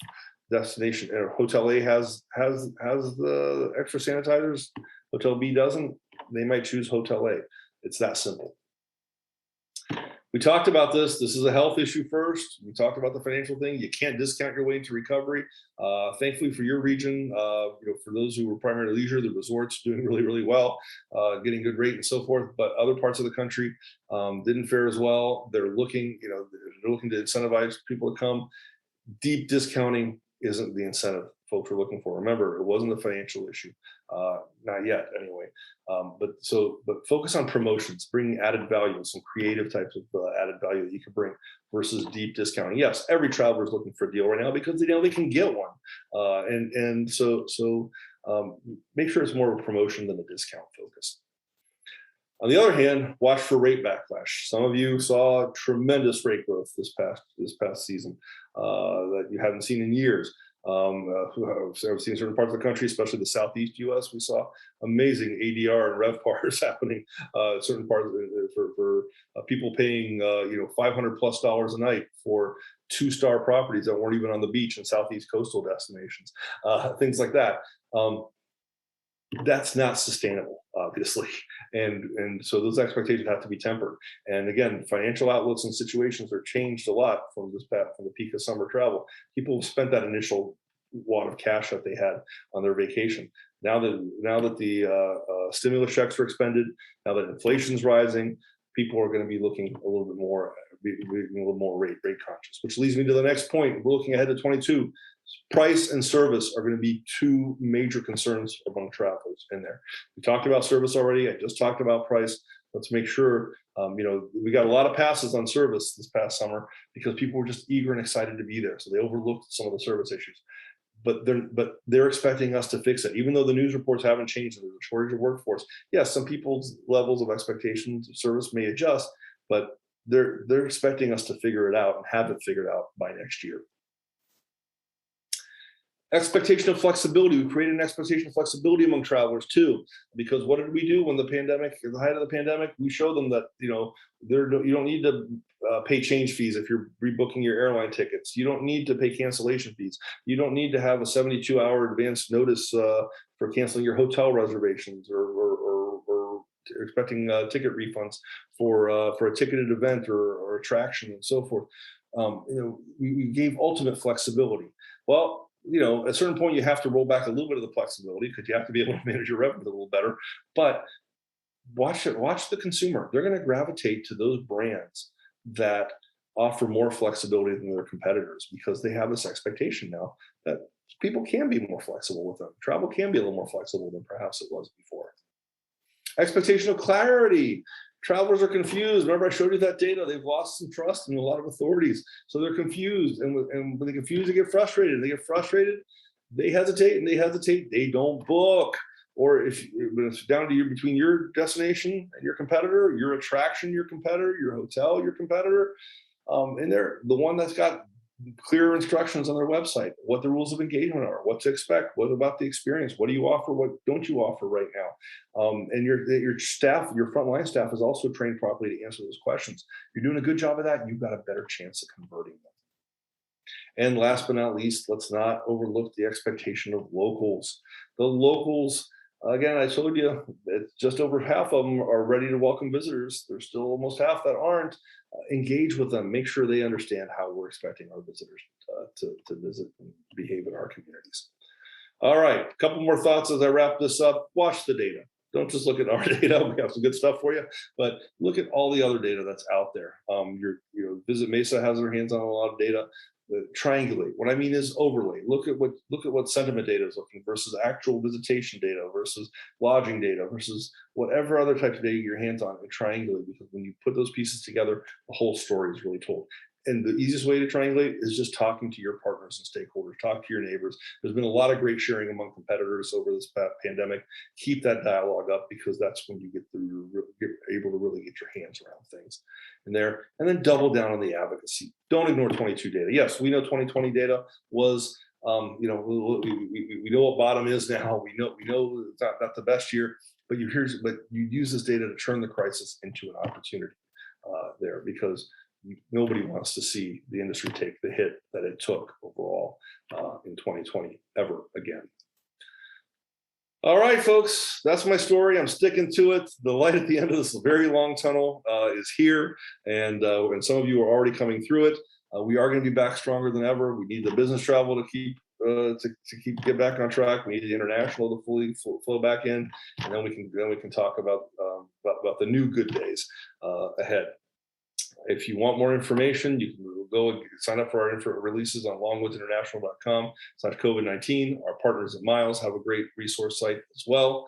destination or hotel A has the extra sanitizers, hotel B doesn't, they might choose hotel A. It's that simple. We talked about this. This is a health issue first. We talked about the financial thing. You can't discount your way into recovery. Thankfully for your region, for those who were primarily leisure, the resorts doing really, really well, getting good rate and so forth. But other parts of the country didn't fare as well. They're looking, they're looking to incentivize people to come. Deep discounting isn't the incentive folks are looking for. Remember, it wasn't a financial issue, not yet anyway. But focus on promotions, bringing added value, some creative types of added value that you can bring versus deep discounting. Yes, every traveler is looking for a deal right now because they know they can get one, and so make sure it's more of a promotion than a discount focus. On the other hand, watch for rate backlash. Some of you saw tremendous rate growth this past season that you haven't seen in years. I've seen certain parts of the country, especially the Southeast U.S. We saw amazing ADR and RevPARs happening. Certain parts for people paying $500+ a night for 2-star properties that weren't even on the beach in Southeast coastal destinations, things like that. That's not sustainable, obviously, and so those expectations have to be tempered. And again, financial outlooks and situations are changed a lot from the peak of summer travel. People have spent that initial wad of cash that they had on their vacation. Now that the stimulus checks are expended, now that inflation's rising, people are going to be looking a little bit more, rate conscious. Which leads me to the next point. We're looking ahead to 22. Price and service are going to be 2 major concerns among travelers in there. We talked about service already. I just talked about price. Let's make sure, we got a lot of passes on service this past summer because people were just eager and excited to be there. So they overlooked some of the service issues. But they're expecting us to fix it. Even though the news reports haven't changed, there's a shortage of workforce. Yes, some people's levels of expectations of service may adjust, but they're expecting us to figure it out and have it figured out by next year. Expectation of flexibility. We created an expectation of flexibility among travelers too, because what did we do when at the height of the pandemic? We showed them that you don't need to pay change fees if you're rebooking your airline tickets. You don't need to pay cancellation fees. You don't need to have a 72-hour advance notice for canceling your hotel reservations or expecting ticket refunds for a ticketed event or attraction and so forth. We gave ultimate flexibility. Well, at a certain point, you have to roll back a little bit of the flexibility because you have to be able to manage your revenue a little better. But watch the consumer. They're going to gravitate to those brands that offer more flexibility than their competitors because they have this expectation now that people can be more flexible with them. Travel can be a little more flexible than perhaps it was before. Expectation of clarity. Travelers are confused. Remember, I showed you that data. They've lost some trust in a lot of authorities. So they're confused. And when they confuse, they get frustrated. They hesitate. They don't book. or if it's down to between your destination and your competitor, your attraction, your competitor, your hotel, your competitor, and they're the one that's got clear instructions on their website, what the rules of engagement are, what to expect, what about the experience, what do you offer, what don't you offer right now, and your staff, your frontline staff is also trained properly to answer those questions. If you're doing a good job of that, you've got a better chance of converting them. And last but not least, let's not overlook the expectation of locals. The locals, again, I told you, it's just over half of them are ready to welcome visitors. There's still almost half that aren't. Engage with them. Make sure they understand how we're expecting our visitors to visit and behave in our communities. All right, a couple more thoughts as I wrap this up. Watch the data. Don't just look at our data. We have some good stuff for you, but look at all the other data that's out there. Visit Mesa has their hands on a lot of data. Triangulate. What I mean is overlay. Look at what sentiment data is looking versus actual visitation data versus lodging data versus whatever other type of data your hands on, and triangulate, because when you put those pieces together, the whole story is really told. And the easiest way to triangulate is just talking to your partners and stakeholders, talk to your neighbors. There's been a lot of great sharing among competitors over this pandemic. Keep that dialogue up, because that's when you get able to really get your hands around things in there. And then double down on the advocacy. Don't ignore 22 data. Yes, we know 2020 data was, we know what bottom is now. We know it's not the best year, but you use this data to turn the crisis into an opportunity there, because nobody wants to see the industry take the hit that it took overall in 2020 ever again. All right, folks, that's my story. I'm sticking to it. The light at the end of this very long tunnel is here, and some of you are already coming through it. We are going to be back stronger than ever. We need the business travel to keep get back on track. We need the international to fully flow back in, and then we can talk about the new good days ahead. If you want more information, you can go and sign up for our releases on longwoodsinternational.com/COVID-19. Our partners at Miles have a great resource site as well.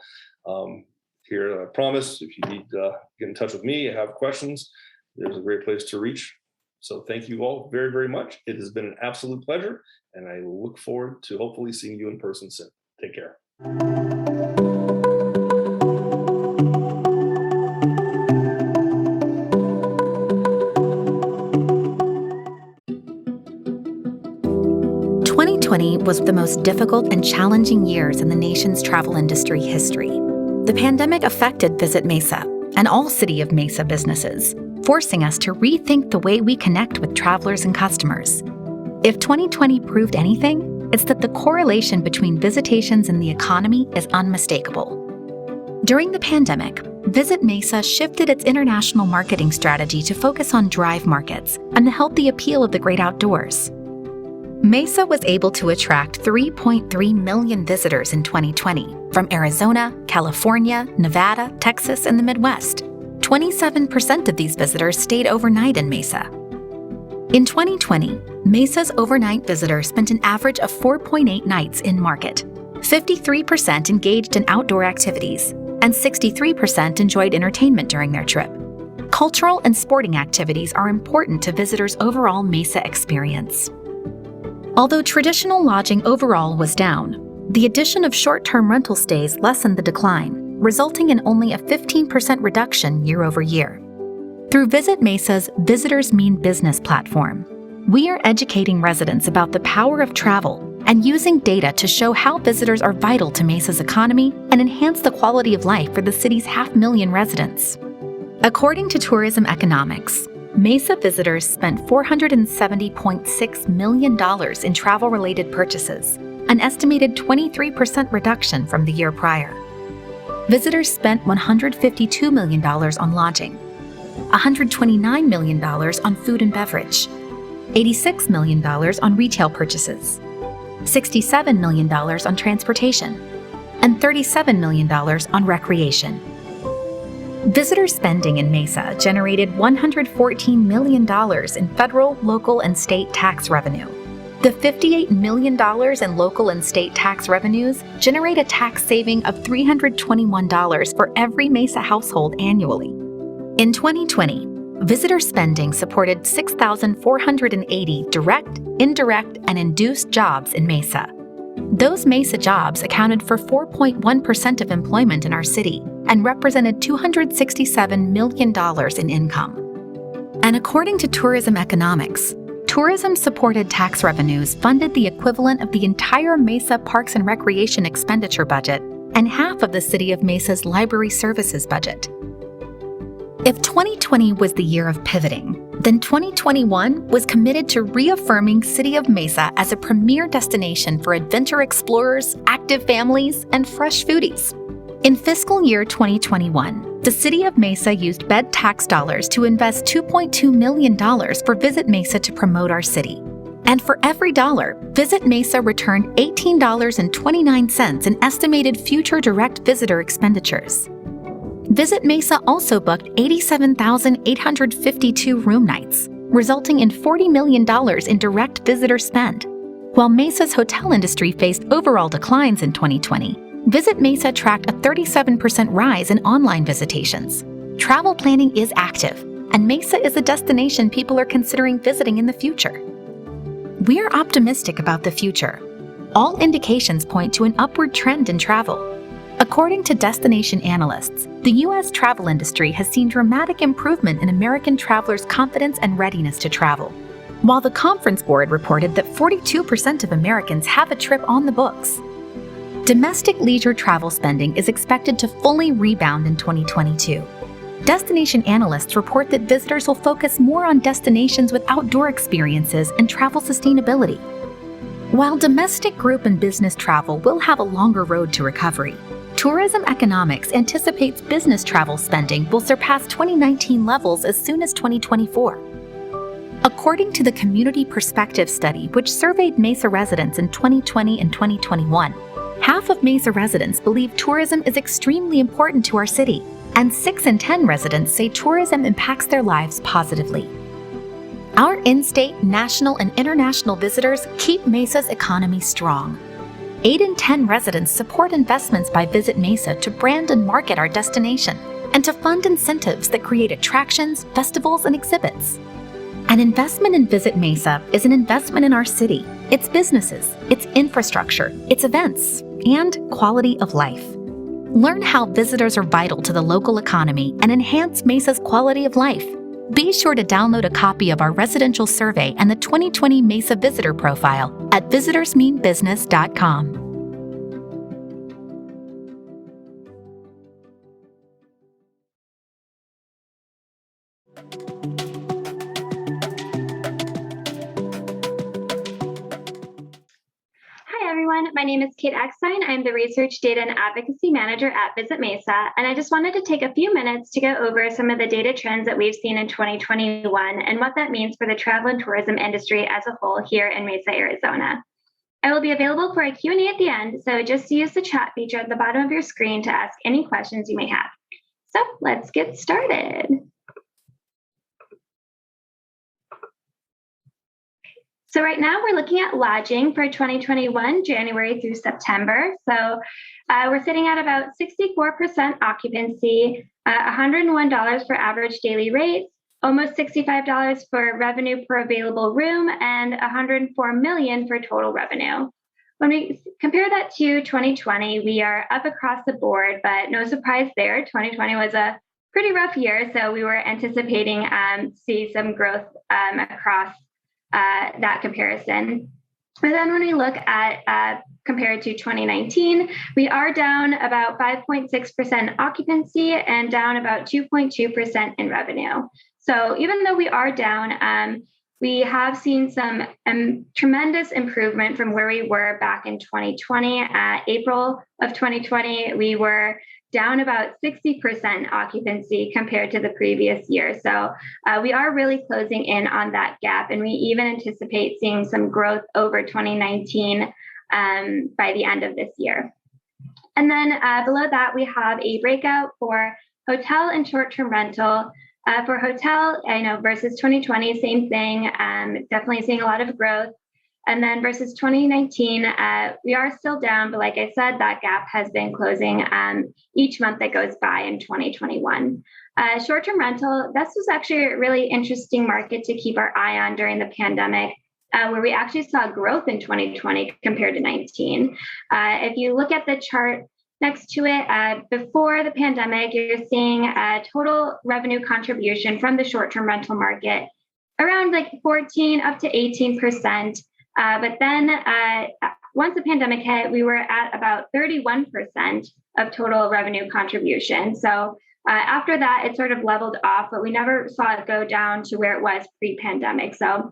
Here, I promise, if you need to get in touch with me, have questions, there's a great place to reach. So thank you all very, very much. It has been an absolute pleasure, and I look forward to hopefully seeing you in person soon. Take care. 2020 was the most difficult and challenging years in the nation's travel industry history. The pandemic affected Visit Mesa and all City of Mesa businesses, forcing us to rethink the way we connect with travelers and customers. If 2020 proved anything, it's that the correlation between visitations and the economy is unmistakable. During the pandemic, Visit Mesa shifted its international marketing strategy to focus on drive markets and the healthy appeal of the great outdoors. Mesa was able to attract 3.3 million visitors in 2020 from Arizona, California, Nevada, Texas, and the Midwest. 27% of these visitors stayed overnight in Mesa. In 2020, Mesa's overnight visitors spent an average of 4.8 nights in market. 53% engaged in outdoor activities, and 63% enjoyed entertainment during their trip. Cultural and sporting activities are important to visitors' overall Mesa experience. Although traditional lodging overall was down, the addition of short-term rental stays lessened the decline, resulting in only a 15% reduction year over year. Through Visit Mesa's Visitors Mean Business platform, we are educating residents about the power of travel and using data to show how visitors are vital to Mesa's economy and enhance the quality of life for the city's 500,000 residents. According to Tourism Economics, Mesa visitors spent $470.6 million in travel-related purchases, an estimated 23% reduction from the year prior. Visitors spent $152 million on lodging, $129 million on food and beverage, $86 million on retail purchases, $67 million on transportation, and $37 million on recreation. Visitor spending in Mesa generated $114 million in federal, local, and state tax revenue. The $58 million in local and state tax revenues generate a tax saving of $321 for every Mesa household annually. In 2020, visitor spending supported 6,480 direct, indirect, and induced jobs in Mesa. Those Mesa jobs accounted for 4.1% of employment in our city and represented $267 million in income. And according to Tourism Economics, tourism-supported tax revenues funded the equivalent of the entire Mesa Parks and Recreation expenditure budget and half of the City of Mesa's library services budget. If 2020 was the year of pivoting, then 2021 was committed to reaffirming City of Mesa as a premier destination for adventure explorers, active families, and fresh foodies. In fiscal year 2021, the City of Mesa used bed tax dollars to invest $2.2 million for Visit Mesa to promote our city. And for every dollar, Visit Mesa returned $18.29 in estimated future direct visitor expenditures. Visit Mesa also booked 87,852 room nights, resulting in $40 million in direct visitor spend. While Mesa's hotel industry faced overall declines in 2020, Visit Mesa tracked a 37% rise in online visitations. Travel planning is active, and Mesa is a destination people are considering visiting in the future. We are optimistic about the future. All indications point to an upward trend in travel. According to destination analysts, the U.S. travel industry has seen dramatic improvement in American travelers' confidence and readiness to travel. While the Conference Board reported that 42% of Americans have a trip on the books. Domestic leisure travel spending is expected to fully rebound in 2022. Destination analysts report that visitors will focus more on destinations with outdoor experiences and travel sustainability. While domestic group and business travel will have a longer road to recovery, Tourism Economics anticipates business travel spending will surpass 2019 levels as soon as 2024. According to the Community Perspective Study, which surveyed Mesa residents in 2020 and 2021, half of Mesa residents believe tourism is extremely important to our city, and 6 in 10 residents say tourism impacts their lives positively. Our in-state, national, and international visitors keep Mesa's economy strong. 8 in 10 residents support investments by Visit Mesa to brand and market our destination, and to fund incentives that create attractions, festivals, and exhibits. An investment in Visit Mesa is an investment in our city, its businesses, its infrastructure, its events, and quality of life. Learn how visitors are vital to the local economy and enhance Mesa's quality of life. Be sure to download a copy of our residential survey and the 2020 Mesa Visitor Profile at visitorsmeanbusiness.com. Hi, everyone. My name is Kate Eckstein. I'm the Research Data and Advocacy Manager at Visit Mesa, and I just wanted to take a few minutes to go over some of the data trends that we've seen in 2021 and what that means for the travel and tourism industry as a whole here in Mesa, Arizona. I will be available for a Q&A at the end, so just use the chat feature at the bottom of your screen to ask any questions you may have. So let's get started. So right now we're looking at lodging for 2021, January through September. So we're sitting at about 64% occupancy, $101 for average daily rates, almost $65 for revenue per available room, and $104 million for total revenue. When we compare that to 2020, we are up across the board, but no surprise there. 2020 was a pretty rough year, so we were anticipating see some growth across that comparison. But then when we look at compared to 2019, we are down about 5.6% occupancy and down about 2.2% in revenue. So even though we are down, we have seen some tremendous improvement from where we were back in 2020. April of 2020, we were down about 60% occupancy compared to the previous year. So we are really closing in on that gap, and we even anticipate seeing some growth over 2019 by the end of this year. And then below that, we have a breakout for hotel and short-term rental. For hotel, I know versus 2020, same thing, definitely seeing a lot of growth. And then versus 2019, we are still down, but like I said, that gap has been closing each month that goes by in 2021. Short-term rental, this was actually a really interesting market to keep our eye on during the pandemic. where we actually saw growth in 2020 compared to 19. If you look at the chart next to it, before the pandemic, you're seeing a total revenue contribution from the short-term rental market around like 14 up to 18%. But then once the pandemic hit, we were at about 31% of total revenue contribution. So after that, it sort of leveled off, but we never saw it go down to where it was pre-pandemic. So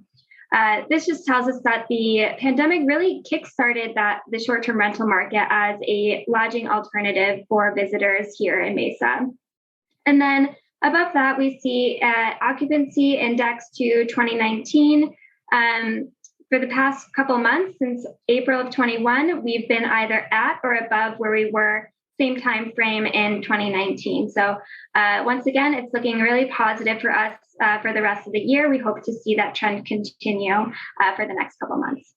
this just tells us that the pandemic really kickstarted the short-term rental market as a lodging alternative for visitors here in Mesa. And then above that, we see Occupancy Index to 2019. For the past couple of months, since April of 21, we've been either at or above where we were same time frame in 2019. So once again, it's looking really positive for us for the rest of the year. We hope to see that trend continue for the next couple of months.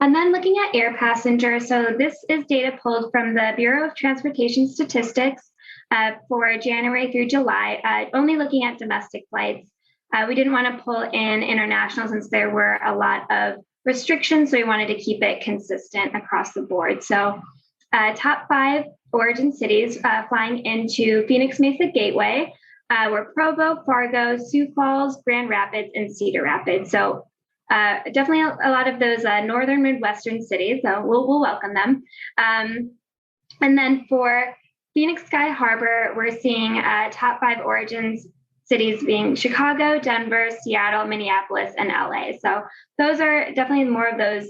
And then looking at air passengers, so this is data pulled from the Bureau of Transportation Statistics for January through July, only looking at domestic flights. We didn't want to pull in international since there were a lot of restrictions, so we wanted to keep it consistent across the board. So top 5 origin cities flying into Phoenix Mesa Gateway were Provo, Fargo, Sioux Falls, Grand Rapids, and Cedar Rapids. So definitely a lot of those northern Midwestern cities, so we'll welcome them. And then for Phoenix Sky Harbor, we're seeing top 5 origins cities being Chicago, Denver, Seattle, Minneapolis, and LA. So those are definitely more of those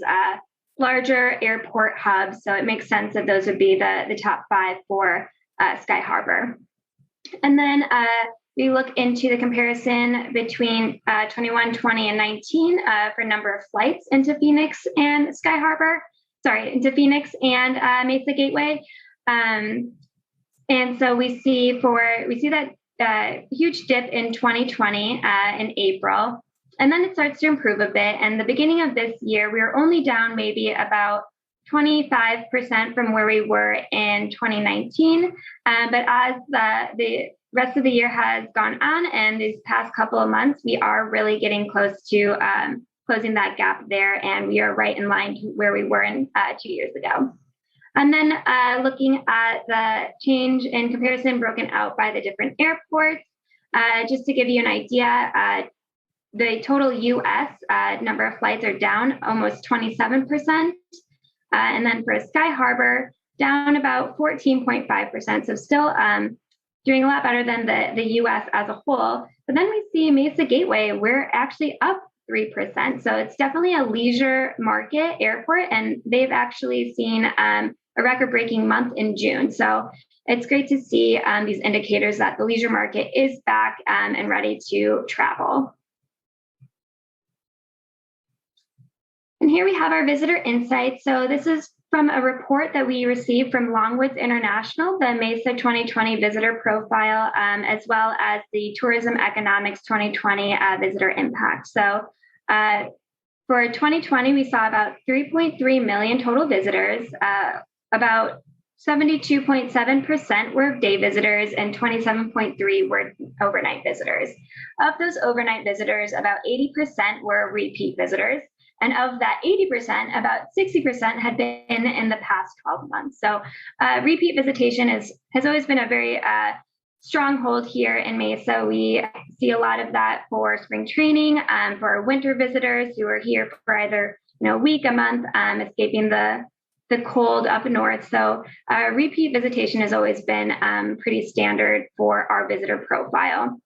larger airport hubs. So it makes sense that those would be the top 5 for Sky Harbor. And then we look into the comparison between 21, 20, and 19 for number of flights into Phoenix and into Phoenix and Mesa Gateway. And so we see that huge dip in 2020 in April, and then it starts to improve a bit. And the beginning of this year, we were only down maybe about 25% from where we were in 2019. But as the rest of the year has gone on and these past couple of months, we are really getting close to closing that gap there. And we are right in line to where we were in 2 years ago. And then looking at the change in comparison broken out by the different airports, just to give you an idea, the total US number of flights are down almost 27%. And then for Sky Harbor, down about 14.5%. So still doing a lot better than the US as a whole. But then we see Mesa Gateway, we're actually up 3%. So it's definitely a leisure market airport, and they've actually seen a record-breaking month in June. So it's great to see these indicators that the leisure market is back and ready to travel. And here we have our visitor insights. So this is from a report that we received from Longwoods International, the Mesa 2020 visitor profile, as well as the Tourism Economics 2020 visitor impact. So for 2020, we saw about 3.3 million total visitors. About 72.7% were day visitors and 27.3% were overnight visitors. Of those overnight visitors, about 80% were repeat visitors. And of that 80%, about 60% had been in the past 12 months. So repeat visitation has always been a very stronghold here in Mesa. We see a lot of that for spring training, for winter visitors who are here for either a week, a month, escaping the cold up north. So repeat visitation has always been pretty standard for our visitor profile.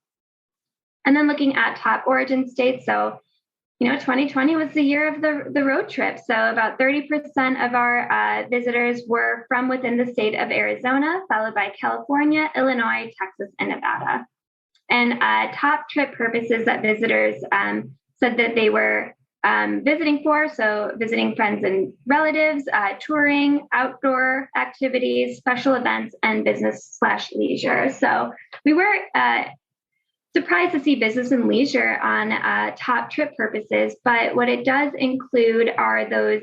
And then looking at top origin states, so 2020 was the year of the road trip. So about 30% of our visitors were from within the state of Arizona, followed by California, Illinois, Texas, and Nevada. And top trip purposes that visitors said that they were visiting for, so visiting friends and relatives, touring, outdoor activities, special events, and business/leisure. So we were surprised to see business and leisure on top trip purposes, but what it does include are those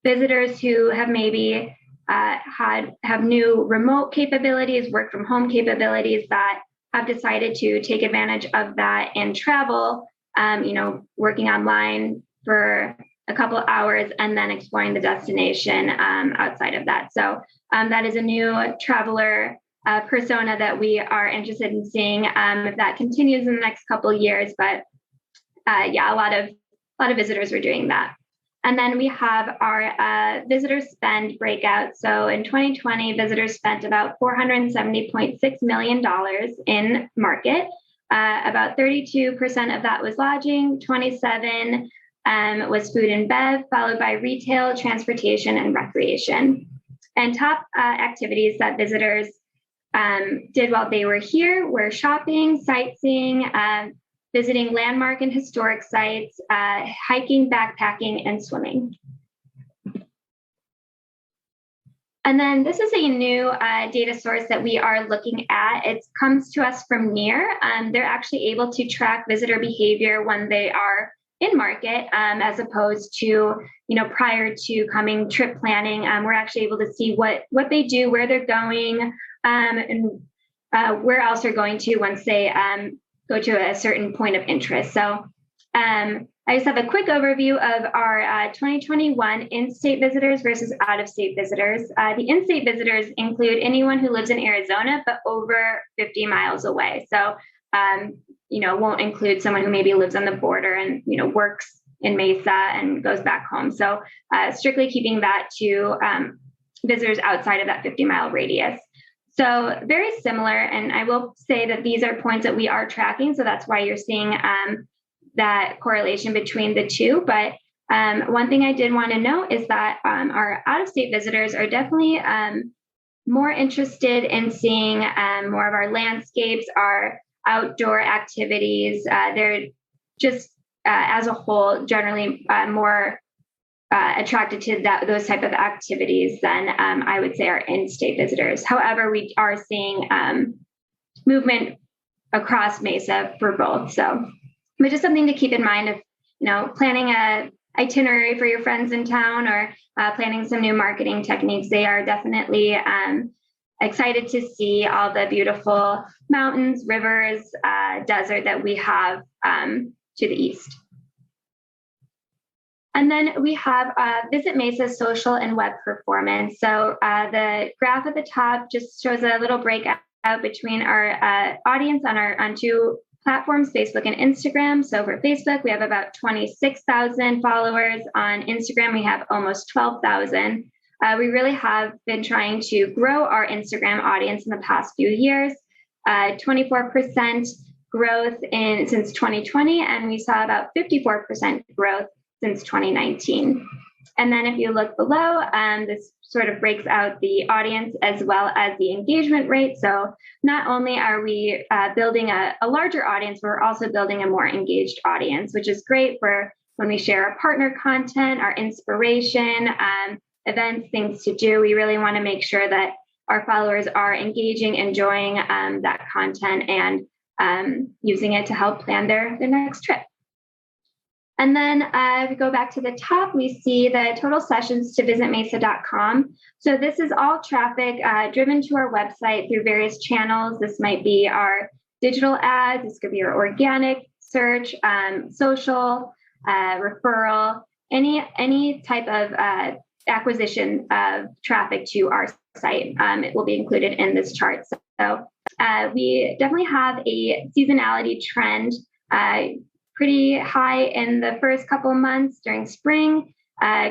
visitors who have maybe have new remote capabilities, work from home capabilities that have decided to take advantage of that and travel working online for a couple of hours and then exploring the destination outside of that. So that is a new traveler persona that we are interested in seeing if that continues in the next couple of years. But a lot of visitors are doing that. And then we have our visitor spend breakout. So in 2020, visitors spent about $470.6 million in market. About 32% of that was lodging, 27% was food and bev, followed by retail, transportation, and recreation. And top activities that visitors did while they were here were shopping, sightseeing, visiting landmark and historic sites, hiking, backpacking, and swimming. And then this is a new data source that we are looking at. It comes to us from Near. They're actually able to track visitor behavior when they are in market, as opposed to, prior to coming trip planning. We're actually able to see what they do, where they're going, and where else they're going to once they go to a certain point of interest. So I just have a quick overview of our 2021 in-state visitors versus out-of-state visitors. The in-state visitors include anyone who lives in Arizona, but over 50 miles away. So, won't include someone who maybe lives on the border and, works in Mesa and goes back home. So strictly keeping that to visitors outside of that 50-mile radius. So very similar, and I will say that these are points that we are tracking. So that's why you're seeing that correlation between the two. But one thing I did want to note is that our out-of-state visitors are definitely more interested in seeing more of our landscapes, our outdoor activities. They're just, as a whole, generally more attracted to those type of activities than I would say our in-state visitors. However, we are seeing movement across Mesa for both. So, but just something to keep in mind if, planning a itinerary for your friends in town or planning some new marketing techniques. They are definitely excited to see all the beautiful mountains, rivers, desert that we have to the east. And then we have Visit Mesa's social and web performance. So the graph at the top just shows a little breakout between our audience on two platforms, Facebook and Instagram. So for Facebook, we have about 26,000 followers. On Instagram, we have almost 12,000. We really have been trying to grow our Instagram audience in the past few years, 24% growth since 2020, and we saw about 54% growth since 2019. And then if you look below, this sort of breaks out the audience as well as the engagement rate. So not only are we building a larger audience, we're also building a more engaged audience, which is great for when we share our partner content, our inspiration, events, things to do. We really want to make sure that our followers are engaging, enjoying that content, and using it to help plan their next trip. And then if we go back to the top, we see the total sessions to visitmesa.com. So this is all traffic driven to our website through various channels. This might be our digital ads, this could be our organic search, social, referral, any type of acquisition of traffic to our site. It will be included in this chart. So we definitely have a seasonality trend, pretty high in the first couple months during spring,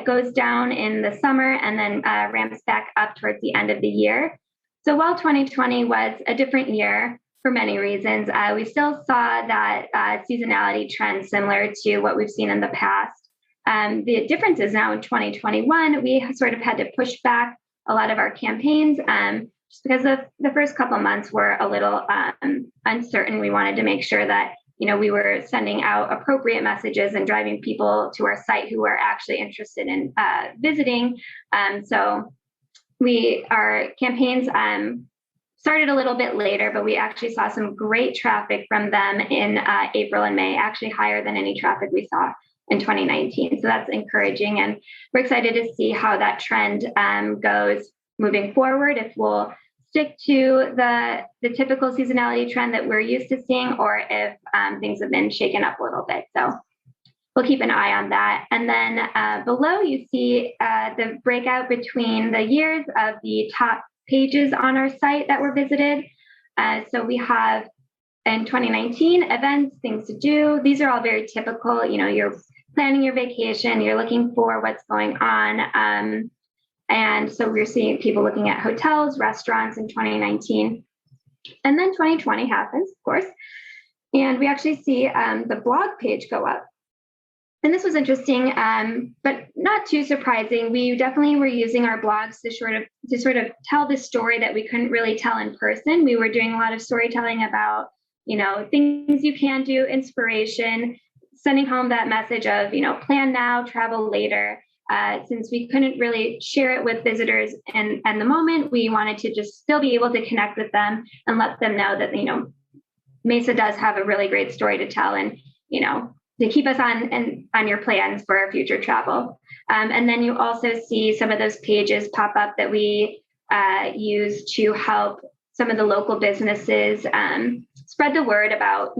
goes down in the summer, and then ramps back up towards the end of the year. So while 2020 was a different year for many reasons, we still saw that seasonality trend similar to what we've seen in the past. The difference is now in 2021, we sort of had to push back a lot of our campaigns just because of the first couple months were a little uncertain. We wanted to make sure that we were sending out appropriate messages and driving people to our site who are actually interested in visiting. So our campaigns started a little bit later, but we actually saw some great traffic from them in April and May, actually higher than any traffic we saw in 2019. So that's encouraging. And we're excited to see how that trend goes moving forward, if we'll stick to the typical seasonality trend that we're used to seeing, or if things have been shaken up a little bit. So we'll keep an eye on that. And then below you see the breakout between the years of the top pages on our site that were visited. So we have in 2019, events, things to do. These are all very typical. You're planning your vacation, you're looking for what's going on. And so we're seeing people looking at hotels, restaurants in 2019. And then 2020 happens, of course. And we actually see the blog page go up. And this was interesting, but not too surprising. We definitely were using our blogs to sort of tell the story that we couldn't really tell in person. We were doing a lot of storytelling about, things you can do, inspiration, sending home that message of, plan now, travel later. Since we couldn't really share it with visitors and the moment, we wanted to just still be able to connect with them and let them know that, Mesa does have a really great story to tell, and, to keep us on your plans for our future travel. And then you also see some of those pages pop up that we use to help some of the local businesses spread the word about,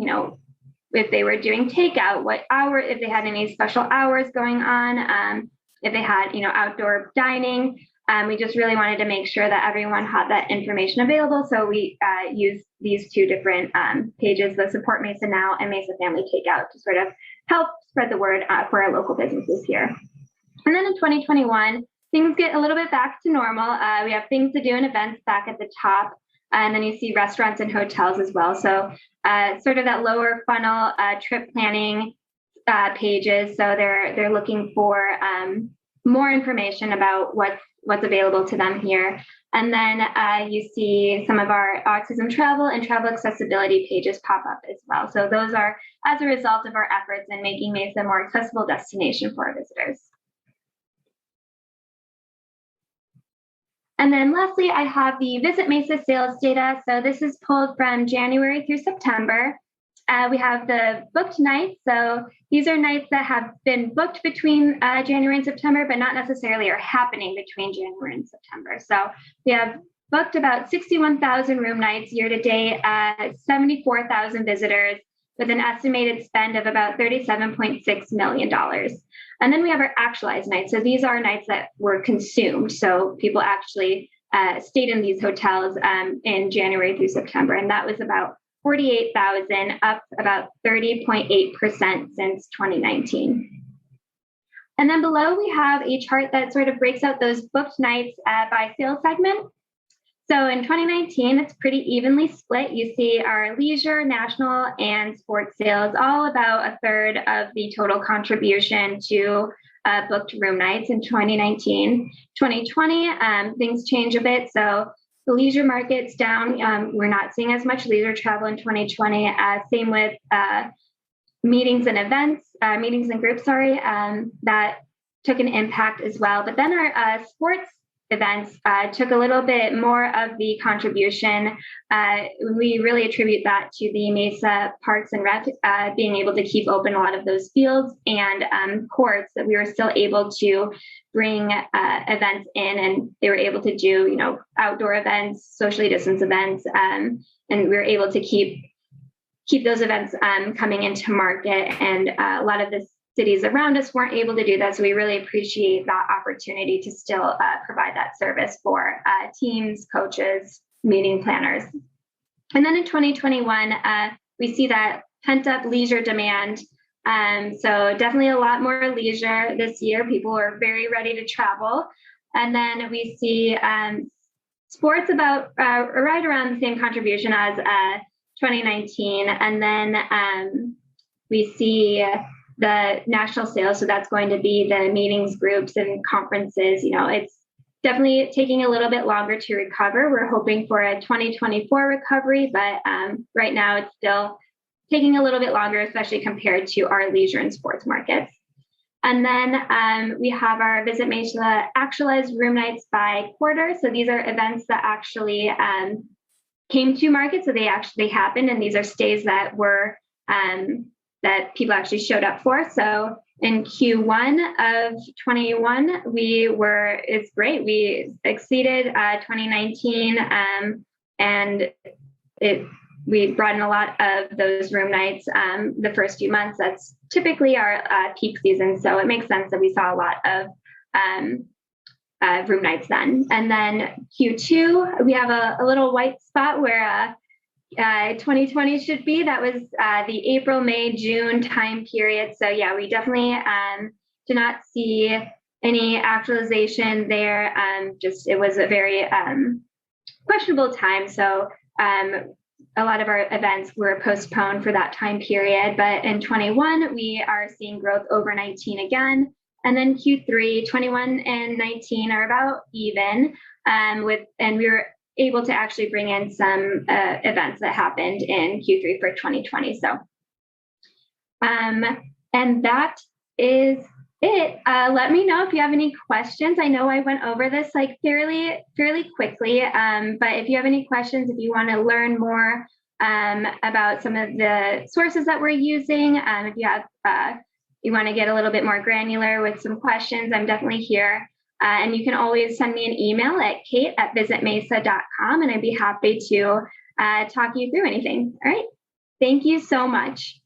if they were doing takeout, what hour, if they had any special hours going on, if they had, outdoor dining. We just really wanted to make sure that everyone had that information available. So we use these two different pages, the Support Mesa Now and Mesa Family Takeout, to sort of help spread the word for our local businesses here. And then in 2021, things get a little bit back to normal. We have things to do and events back at the top. And then you see restaurants and hotels as well. So sort of that lower funnel trip planning pages. So they're looking for more information about what's available to them here. And then you see some of our autism travel and travel accessibility pages pop up as well. So those are as a result of our efforts in making Mesa a more accessible destination for our visitors. And then lastly, I have the Visit Mesa sales data. So this is pulled from January through September. We have the booked nights. So these are nights that have been booked between January and September, but not necessarily are happening between January and September. So we have booked about 61,000 room nights year to date, 74,000 visitors with an estimated spend of about $37.6 million. And then we have our actualized nights. So these are nights that were consumed. So people actually stayed in these hotels in January through September. And that was about 48,000, up about 30.8% since 2019. And then below we have a chart that sort of breaks out those booked nights by sales segment. So in 2019, it's pretty evenly split. You see our leisure, national, and sports sales, all about a third of the total contribution to booked room nights in 2019. 2020, things change a bit. So the leisure market's down. We're not seeing as much leisure travel in 2020. Same with meetings and events, meetings and groups, that took an impact as well. But then our sports events took a little bit more of the contribution. We really attribute that to the Mesa Parks and Rec being able to keep open a lot of those fields and courts, that we were still able to bring events in, and they were able to do, outdoor events, socially distanced events, and we were able to keep those events coming into market. And a lot of the cities around us weren't able to do that. So we really appreciate that opportunity to still provide that service for teams, coaches, meeting planners. And then in 2021, we see that pent up leisure demand. So definitely a lot more leisure this year. People are very ready to travel. And then we see sports about right around the same contribution as 2019. And then we see the national sales. So that's going to be the meetings, groups, and conferences. It's definitely taking a little bit longer to recover. We're hoping for a 2024 recovery, but right now it's still taking a little bit longer, especially compared to our leisure and sports markets. And then we have our Visit Mesa actualized room nights by quarter. So these are events that actually came to market. So they actually happened, and these are stays that were that people actually showed up for. So in Q1 of 21, it's great. We exceeded 2019, and we brought in a lot of those room nights the first few months. That's typically our peak season, so it makes sense that we saw a lot of room nights then. And then Q2, we have a little white spot where 2020 should be. That was the April, May, June time period. So yeah, we definitely do not see any actualization there. Just it was a very questionable time. So a lot of our events were postponed for that time period. But in 21, we are seeing growth over 19 again. And then Q3, 21 and 19 are about even and we were able to actually bring in some events that happened in Q3 for 2020. So, and that is it. Let me know if you have any questions. I know I went over this like fairly quickly, but if you have any questions, if you want to learn more about some of the sources that we're using, if you have you want to get a little bit more granular with some questions, I'm definitely here. And you can always send me an email at kate@visitmesa.com, and I'd be happy to talk you through anything. All right. Thank you so much.